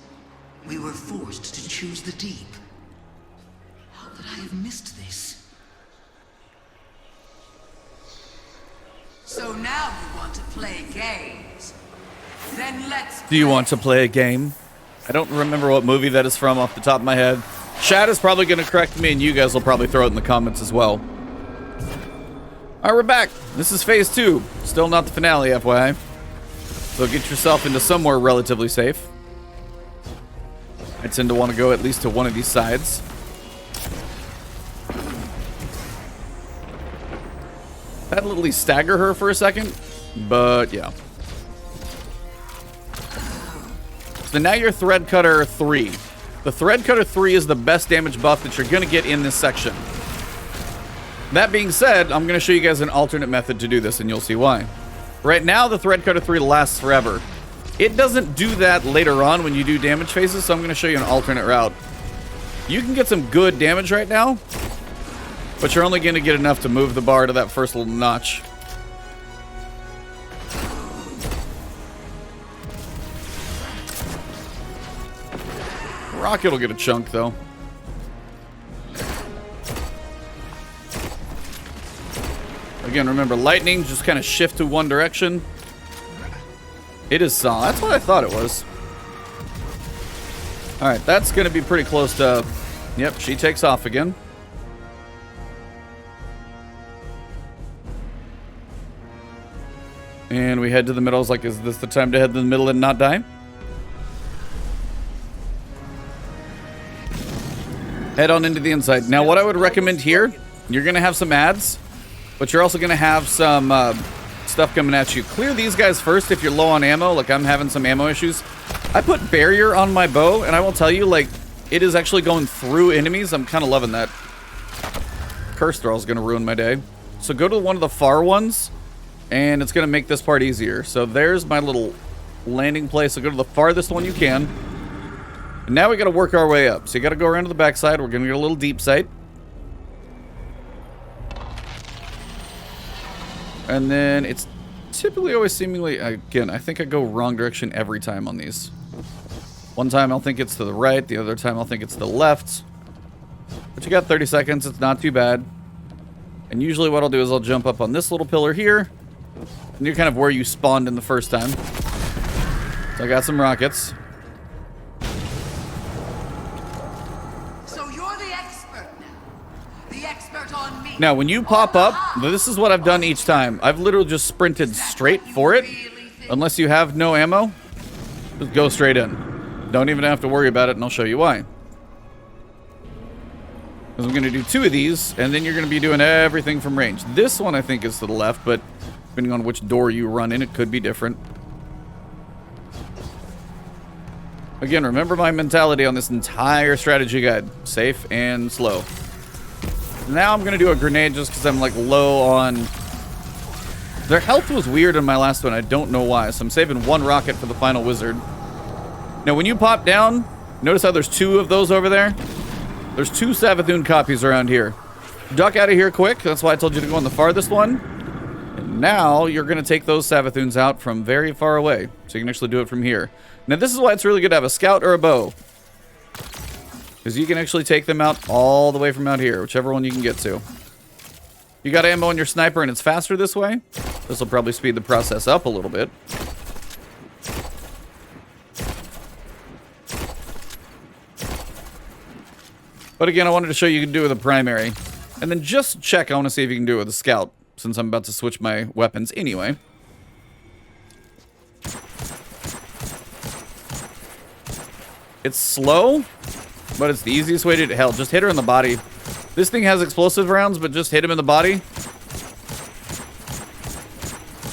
We were forced to choose the deep. How could I have missed this? So now you want to play games? Then let's Do you want to play a game? I don't remember what movie that is from off the top of my head. Shad is probably going to correct me, and you guys will probably throw it in the comments as well. Alright, we're back. This is phase 2. Still not the finale, FYI. So get yourself into somewhere relatively safe. I tend to want to go at least to one of these sides. That'll at least stagger her for a second, but yeah. So now you're Thread Cutter 3. The Thread Cutter 3 is the best damage buff that you're going to get in this section. That being said, I'm going to show you guys an alternate method to do this, and you'll see why. Right now, the Thread Cutter 3 lasts forever. It doesn't do that later on when you do damage phases, so I'm going to show you an alternate route. You can get some good damage right now, but you're only going to get enough to move the bar to that first little notch. Rocket will get a chunk, though. Again, remember, lightning, just kind of shift to one direction. It is solid. That's what I thought it was. Alright, that's going to be pretty close to... Yep, she takes off again. And we head to the middle. I was like, is this the time to head to the middle and not die? Head on into the inside. Now, what I would recommend here, you're going to have some ads, but you're also going to have some stuff coming at you. Clear these guys first if you're low on ammo. Like, I'm having some ammo issues. I put barrier on my bow, and I will tell you, like, it is actually going through enemies. I'm kind of loving that. Curse Thrall is going to ruin my day. So go to one of the far ones, and it's going to make this part easier. So there's my little landing place. So go to the farthest one you can. And now we got to work our way up. So you got to go around to the backside. We're going to get a little deep sight. And then it's typically always seemingly, again, I think I go wrong direction every time on these. One time I'll think it's to the right. The other time I'll think it's to the left. But you got 30 seconds. It's not too bad. And usually what I'll do is I'll jump up on this little pillar here. And you're kind of where you spawned in the first time. So I got some rockets. So you're the expert now. The expert on me. Now, when you pop up, this is what I've done each time. I've literally just sprinted straight for it. Unless you have no ammo, just go straight in. Don't even have to worry about it, and I'll show you why. Because I'm going to do 2 of these, and then you're going to be doing everything from range. This one, I think, is to the left, but depending on which door you run in, it could be different. Again, remember my mentality on this entire strategy guide. Safe and slow. Now I'm going to do a grenade just because I'm, like, low on... Their health was weird in my last one. I don't know why, so I'm saving 1 rocket for the final wizard. Now, when you pop down, notice how there's 2 of those over there? There's 2 Savathun copies around here. Duck out of here quick. That's why I told you to go on the farthest one. And now you're going to take those Savathuns out from very far away. So you can actually do it from here. Now this is why it's really good to have a scout or a bow. Because you can actually take them out all the way from out here. Whichever one you can get to. You got ammo on your sniper and it's faster this way. This will probably speed the process up a little bit. But again, I wanted to show you can do it with a primary. And then just check, I want to see if you can do it with a scout, since I'm about to switch my weapons anyway. It's slow, but it's the easiest way to do it. Hell, just hit her in the body. This thing has explosive rounds, but just hit him in the body.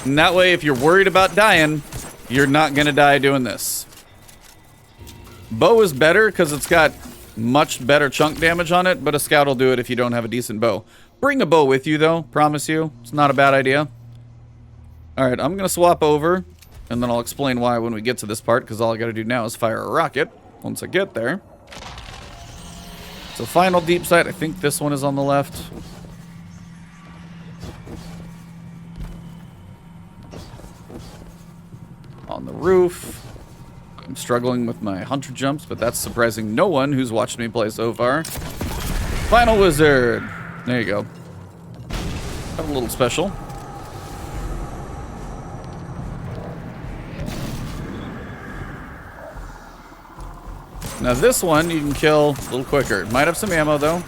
And that way, if you're worried about dying, you're not going to die doing this. Bow is better because it's got much better chunk damage on it, but a scout will do it if you don't have a decent bow. Bring a bow with you, though. Promise you. It's not a bad idea. Alright, I'm going to swap over, and then I'll explain why when we get to this part, because all I got to do now is fire a rocket once I get there. So final deep sight. I think this one is on the left. On the roof. I'm struggling with my hunter jumps, but that's surprising no one who's watched me play so far. Final wizard. There you go. Have a little special. Now this one you can kill a little quicker. It might have some ammo though.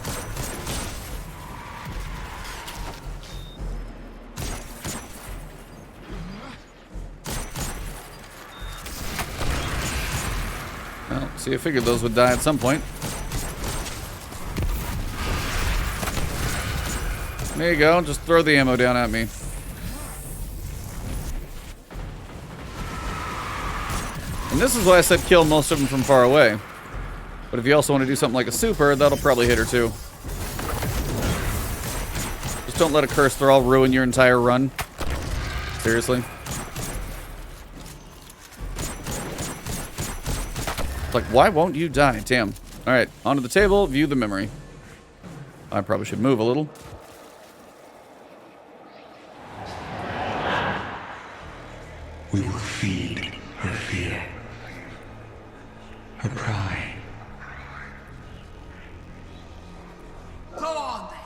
Well, see, I figured those would die at some point. There you go. Just throw the ammo down at me. And this is why I said kill most of them from far away. But if you also want to do something like a super, that'll probably hit her too. Just don't let a curse thrall ruin your entire run. Seriously. It's like, why won't you die? Damn. Alright, onto the table, view the memory. I probably should move a little. We will feed her fear, her pride. Go on then.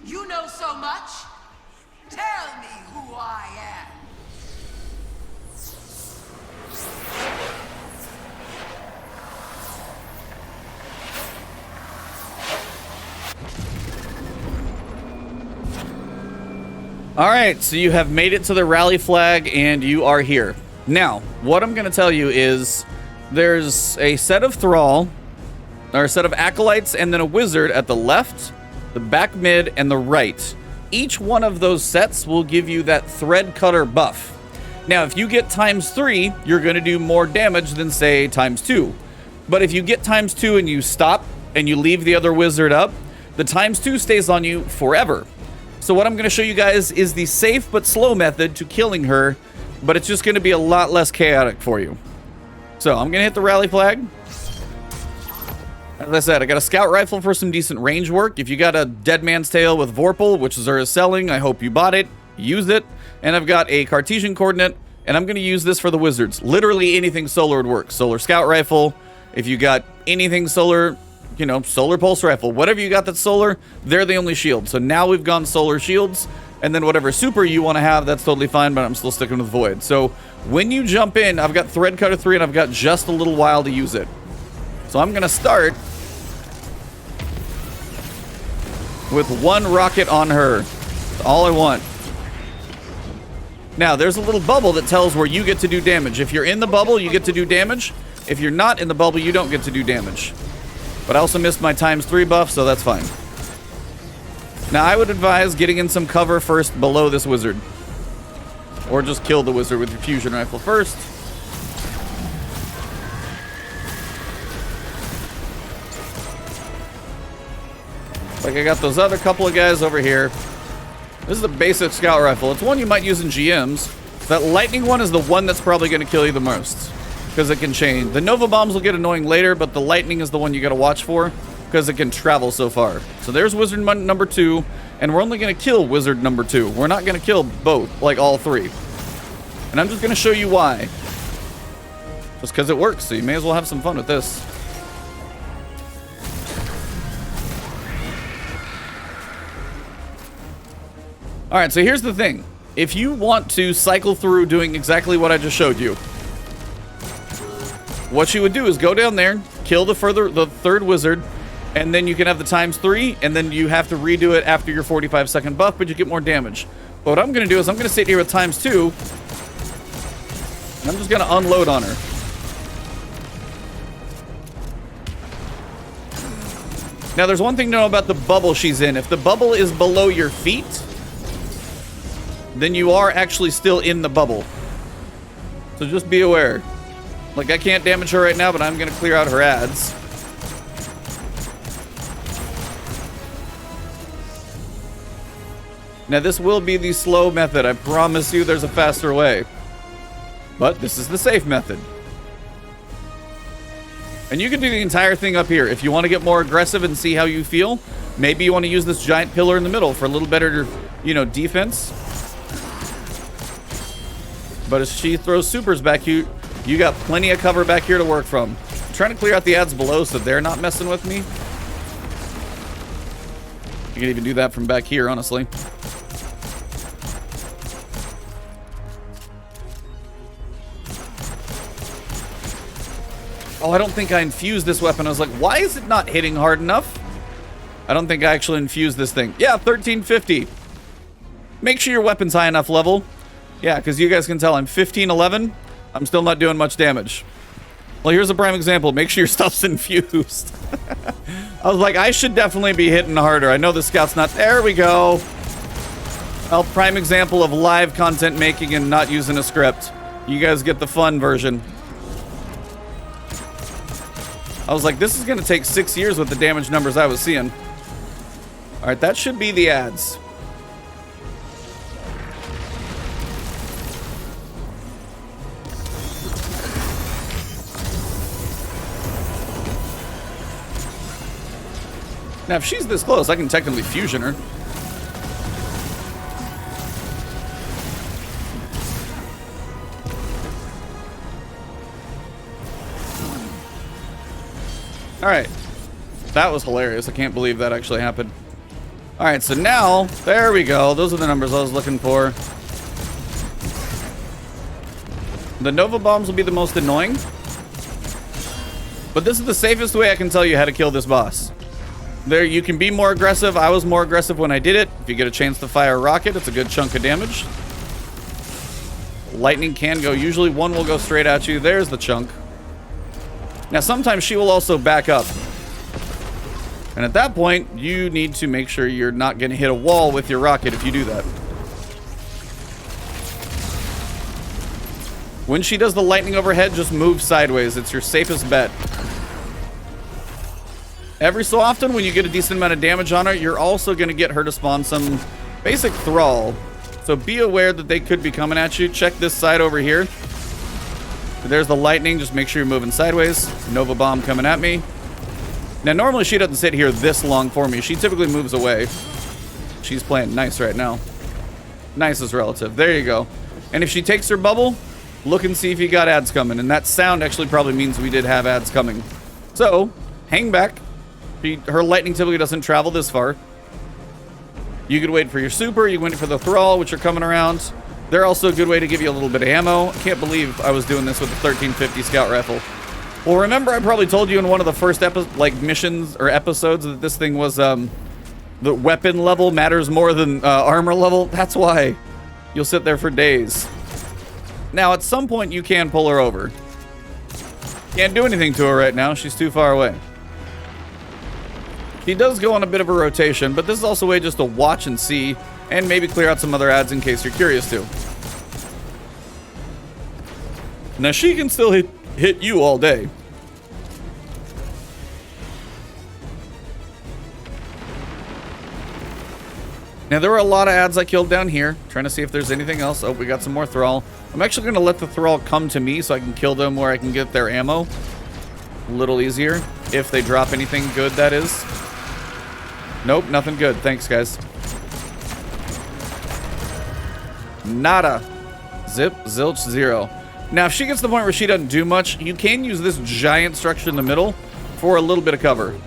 You know so much. Tell me who I am. Alright, so you have made it to the rally flag and you are here. Now, what I'm going to tell you is there's a set of thrall, or a set of acolytes, and then a wizard at the left, the back mid, and the right. Each one of those sets will give you that thread cutter buff. Now, if you get ×3, you're going to do more damage than, say, ×2. But if you get ×2 and you stop and you leave the other wizard up, the ×2 stays on you forever. So what I'm going to show you guys is the safe but slow method to killing her but it's just going to be a lot less chaotic for you. So I'm going to hit the rally flag. As I said, I got a scout rifle for some decent range work. If you got a Dead Man's Tail with Vorpal, which Xur is selling, I hope you bought it. Use it. And I've got a Cartesian coordinate, and I'm going to use this for the wizards. Literally anything solar would work. Solar scout rifle. If you got anything solar, you know, solar pulse rifle, whatever you got that's solar, they're the only shield. So now we've gone solar shields, and then whatever super you want to have, that's totally fine, but I'm still sticking with Void. So when you jump in, I've got Thread Cutter 3, and I've got just a little while to use it. So I'm going to start with one rocket on her. That's all I want. Now, there's a little bubble that tells where you get to do damage. If you're in the bubble, you get to do damage. If you're not in the bubble, you don't get to do damage. But I also missed my ×3 buff, so that's fine. Now, I would advise getting in some cover first below this wizard. Or just kill the wizard with your fusion rifle first. Like I got those other couple of guys over here. This is a basic scout rifle. It's one you might use in GMs. That lightning one is the one that's probably going to kill you the most. Because it can change. The Nova Bombs will get annoying later, but the lightning is the one you got to watch for. Because it can travel so far. So there's wizard number 2. And we're only going to kill wizard number 2. We're not going to kill both, like all 3. And I'm just going to show you why. Just because it works, so you may as well have some fun with this. Alright, so here's the thing. If you want to cycle through doing exactly what I just showed you, what you would do is go down there, kill the third wizard, and then you can have the ×3, and then you have to redo it after your 45-second buff, but you get more damage. But what I'm going to do is I'm going to sit here with ×2, and I'm just going to unload on her. Now, there's one thing to know about the bubble she's in. If the bubble is below your feet, then you are actually still in the bubble. So just be aware. Like, I can't damage her right now, but I'm going to clear out her ads. Now, this will be the slow method. I promise you there's a faster way. But this is the safe method. And you can do the entire thing up here. If you want to get more aggressive and see how you feel, maybe you want to use this giant pillar in the middle for a little better, you know, defense. But as she throws supers back here, you got plenty of cover back here to work from. I'm trying to clear out the ads below so they're not messing with me. You can even do that from back here, honestly. Oh, I don't think I infused this weapon. I was like, why is it not hitting hard enough? I don't think I actually infused this thing. Yeah, 1350. Make sure your weapon's high enough level. Yeah, because you guys can tell I'm 1511. I'm still not doing much damage. Well, here's a prime example. Make sure your stuff's infused. I was like, I should definitely be hitting harder. I know the scout's not... There we go. Well, prime example of live content making and not using a script. You guys get the fun version. I was like, this is going to take 6 years with the damage numbers I was seeing. All right, that should be the ads. Now, if she's this close, I can technically fusion her. Alright. That was hilarious. I can't believe that actually happened. Alright, so now, there we go. Those are the numbers I was looking for. The Nova Bombs will be the most annoying. But this is the safest way I can tell you how to kill this boss. There, you can be more aggressive. I was more aggressive when I did it. If you get a chance to fire a rocket, it's a good chunk of damage. Lightning can go. Usually one will go straight at you. There's the chunk. Now, sometimes she will also back up. And at that point, you need to make sure you're not going to hit a wall with your rocket if you do that. When she does the lightning overhead, just move sideways. It's your safest bet. Every so often, when you get a decent amount of damage on her, you're also going to get her to spawn some basic thrall. So be aware that they could be coming at you. Check this side over here. There's the lightning. Just make sure you're moving sideways. Nova Bomb coming at me. Now, normally she doesn't sit here this long for me. She typically moves away. She's playing nice right now. Nice is relative. There you go. And if she takes her bubble, look and see if you got ads coming. And that sound actually probably means we did have ads coming. So, hang back. Her lightning typically doesn't travel this far. You could wait for your super. You can wait for the thrall, which are coming around. They're also a good way to give you a little bit of ammo. I can't believe I was doing this with the 1350 scout rifle. Well, remember I probably told you in one of the first missions or episodes that this thing was the weapon level matters more than armor level. That's why you'll sit there for days. Now, at some point, you can pull her over. Can't do anything to her right now. She's too far away. She does go on a bit of a rotation, but this is also a way just to watch and see and maybe clear out some other ads in case you're curious to. Now, she can still hit you all day. Now, there were a lot of ads I killed down here. Trying to see if there's anything else. Oh, we got some more thrall. I'm actually going to let the thrall come to me so I can kill them where I can get their ammo. A little easier. If they drop anything good, that is. Nope, nothing good. Thanks, guys. Nada. Zip, zilch, zero. Now, if she gets to the point where she doesn't do much, you can use this giant structure in the middle for a little bit of cover.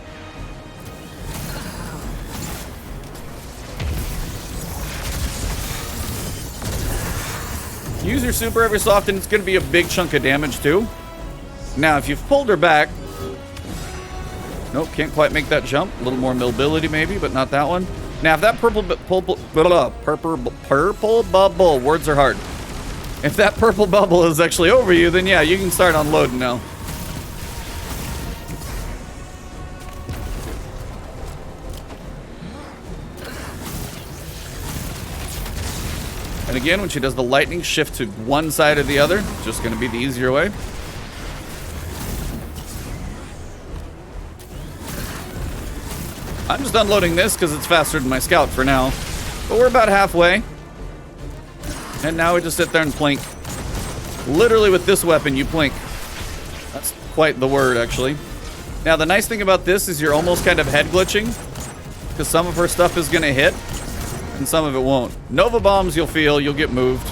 Use your super every so often. It's going to be a big chunk of damage, too. Now, if you've pulled her back... Nope, can't quite make that jump. A little more mobility, maybe, but not that one. Now, if that purple bubble... Words are hard. If that purple bubble is actually over you, then yeah, you can start unloading now. And again, when she does the lightning, shift to one side or the other. Just going to be the easier way. I'm just unloading this because it's faster than my scout for now. But we're about halfway. And now we just sit there and plink. Literally with this weapon, you plink. That's quite the word, actually. Now, the nice thing about this is you're almost kind of head glitching. Because some of her stuff is going to hit. And some of it won't. Nova bombs you'll feel. You'll get moved.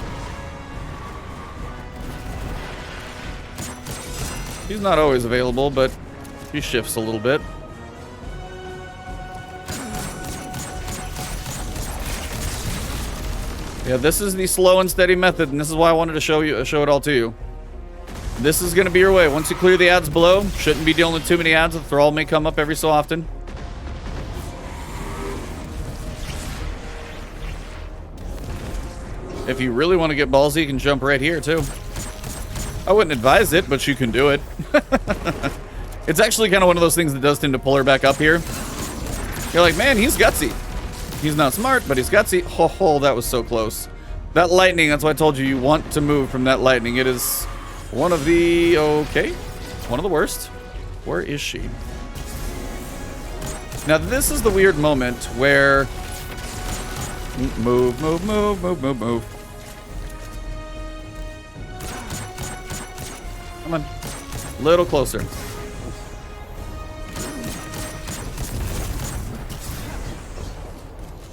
He's not always available, but he shifts a little bit. Yeah, this is the slow and steady method, and this is why I wanted to show it all to you. This is going to be your way. Once you clear the ads below, shouldn't be dealing with too many ads. The thrall may come up every so often. If you really want to get ballsy, you can jump right here, too. I wouldn't advise it, but you can do it. It's actually kind of one of those things that does tend to pull her back up here. You're like, man, he's gutsy. He's not smart, but he's gutsy. Oh, that was so close. That lightning, that's why I told you want to move from that lightning. It is one of the... Okay. One of the worst. Where is she? Now, this is the weird moment where... Move, move, move, move, move, move. Come on. A little closer.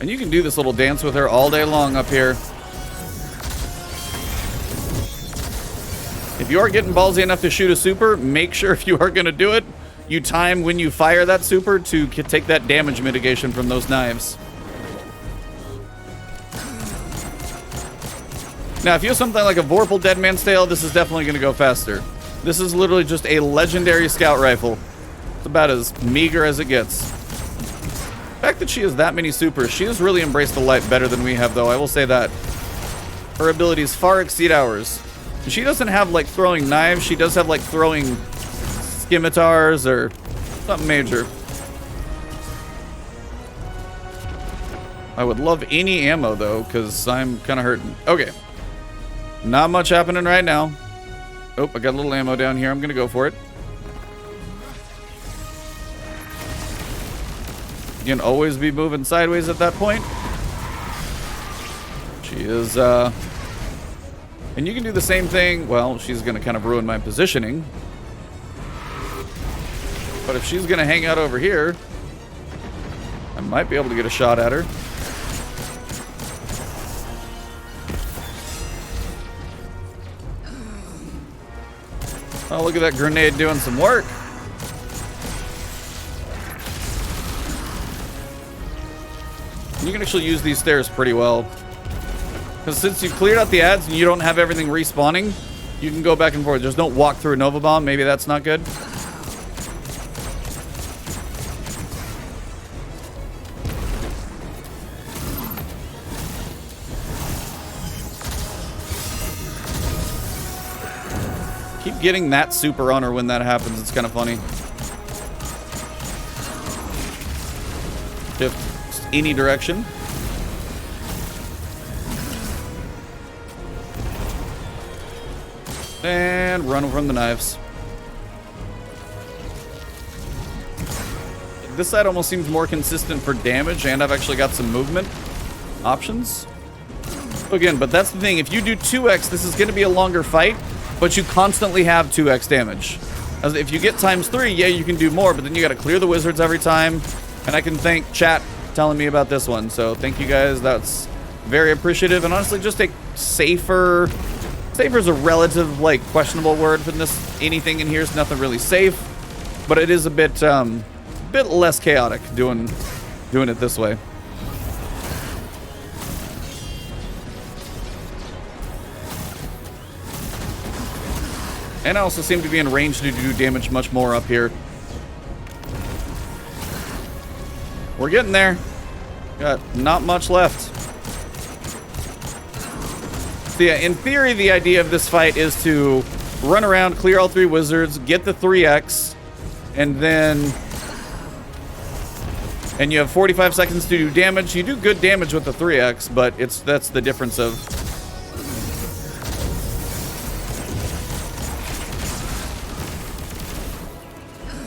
And you can do this little dance with her all day long up here. If you are getting ballsy enough to shoot a super, make sure if you are going to do it, you time when you fire that super to take that damage mitigation from those knives. Now, if you have something like a Vorpal Dead Man's Tale, this is definitely going to go faster. This is literally just a legendary scout rifle. It's about as meager as it gets. The fact that she has that many supers, she has really embraced the light better than we have, though. I will say that. Her abilities far exceed ours. She doesn't have, like, throwing knives. She does have, like, throwing scimitars or something major. I would love any ammo, though, because I'm kind of hurting. Okay. Not much happening right now. Oh, I got a little ammo down here. I'm going to go for it. You can always be moving sideways at that point. She She is, and you can do the same thing. Well, she's going to kind of ruin my positioning. But if she's going to hang out over here, I might be able to get a shot at her. Oh, look at that grenade doing some work. You can actually use these stairs pretty well. Because since you cleared out the ads and you don't have everything respawning, you can go back and forth. Just don't walk through a Nova Bomb. Maybe that's not good. Keep getting that super on her when that happens. It's kind of funny. Shift any direction. And run from the knives. This side almost seems more consistent for damage, and I've actually got some movement options. Again, but that's the thing. If you do 2x, this is going to be a longer fight, but you constantly have 2x damage. As if you get ×3, yeah, you can do more, but then you got to clear the wizards every time. And I can thank chat telling me about this one. So thank you guys. That's very appreciative. And honestly, just a safer... Safer is a relative, like, questionable word for this. Anything in here is nothing really safe, but it is a bit less chaotic doing it this way. And I also seem to be in range to do damage much more up here. We're getting there. Got not much left. So yeah, in theory, the idea of this fight is to run around, clear all 3 wizards, get the 3x, and then... And you have 45 seconds to do damage. You do good damage with the 3x, but that's the difference of...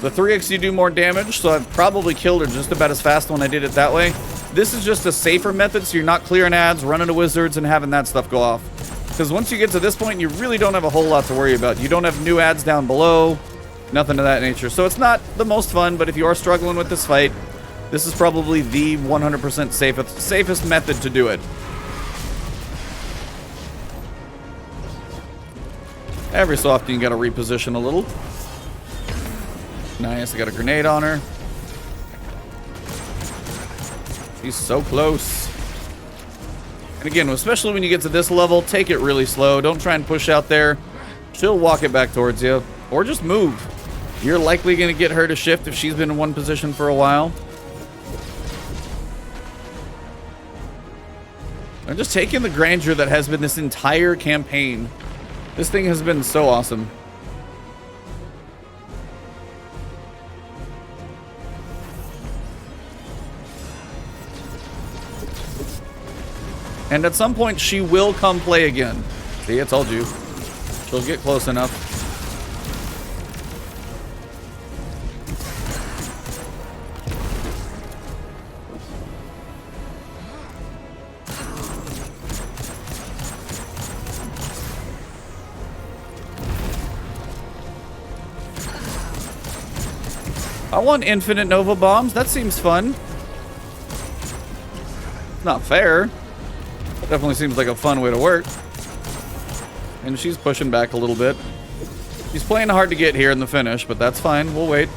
The 3x you do more damage, so I've probably killed her just about as fast when I did it that way. This is just a safer method, so you're not clearing ads, running to wizards, and having that stuff go off. Because once you get to this point, you really don't have a whole lot to worry about. You don't have new ads down below, nothing of that nature. So it's not the most fun, but if you are struggling with this fight, this is probably the 100% safest method to do it. Every so often you gotta reposition a little. Nice, I got a grenade on her. She's so close. And again, especially when you get to this level, take it really slow. Don't try and push out there. She'll walk it back towards you. Or just move. You're likely going to get her to shift if she's been in one position for a while. I'm just taking the grandeur that has been this entire campaign. This thing has been so awesome. And at some point, she will come play again. See, I told you. She'll get close enough. I want infinite Nova Bombs. That seems fun. It's not fair. Definitely seems like a fun way to work. And she's pushing back a little bit. She's playing hard to get here in the finish, but that's fine. We'll wait.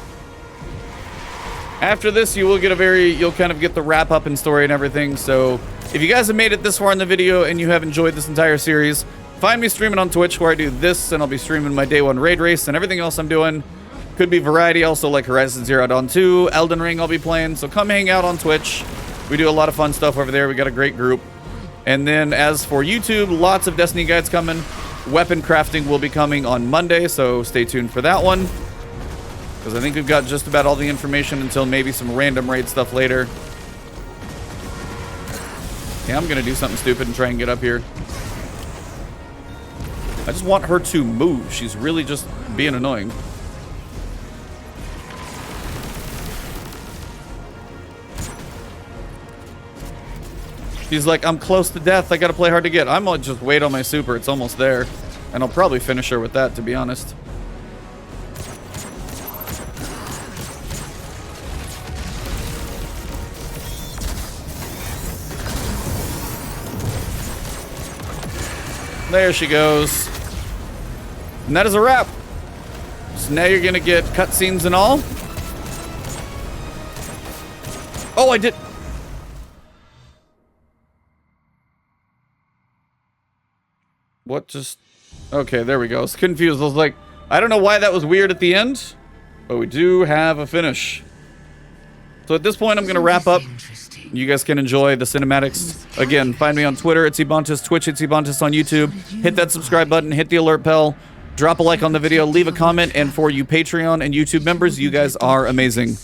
After this, you will get you'll kind of get the wrap up and story and everything. So if you guys have made it this far in the video and you have enjoyed this entire series, find me streaming on Twitch where I do this, and I'll be streaming my day 1 raid race and everything else I'm doing. Could be variety also, like Horizon Zero Dawn 2, Elden Ring I'll be playing. So come hang out on Twitch. We do a lot of fun stuff over there. We got a great group. And then as for YouTube, lots of Destiny guides coming. Weapon crafting will be coming on Monday, so stay tuned for that one. Because I think we've got just about all the information until maybe some random raid stuff later. Yeah, I'm going to do something stupid and try and get up here. I just want her to move. She's really just being annoying. She's like, I'm close to death. I gotta play hard to get. I'm gonna just wait on my super. It's almost there. And I'll probably finish her with that, to be honest. There she goes. And that is a wrap. So now you're gonna get cutscenes and all. Oh, I did. What just... Okay, there we go. I was confused. I was like, I don't know why that was weird at the end, but we do have a finish. So at this point, I'm going to wrap up. You guys can enjoy the cinematics. Again, find me on Twitter, it's Ebontis, Twitch, it's Ebontis on YouTube. Hit that subscribe button, hit the alert bell, drop a like on the video, leave a comment, and for you Patreon and YouTube members, you guys are amazing.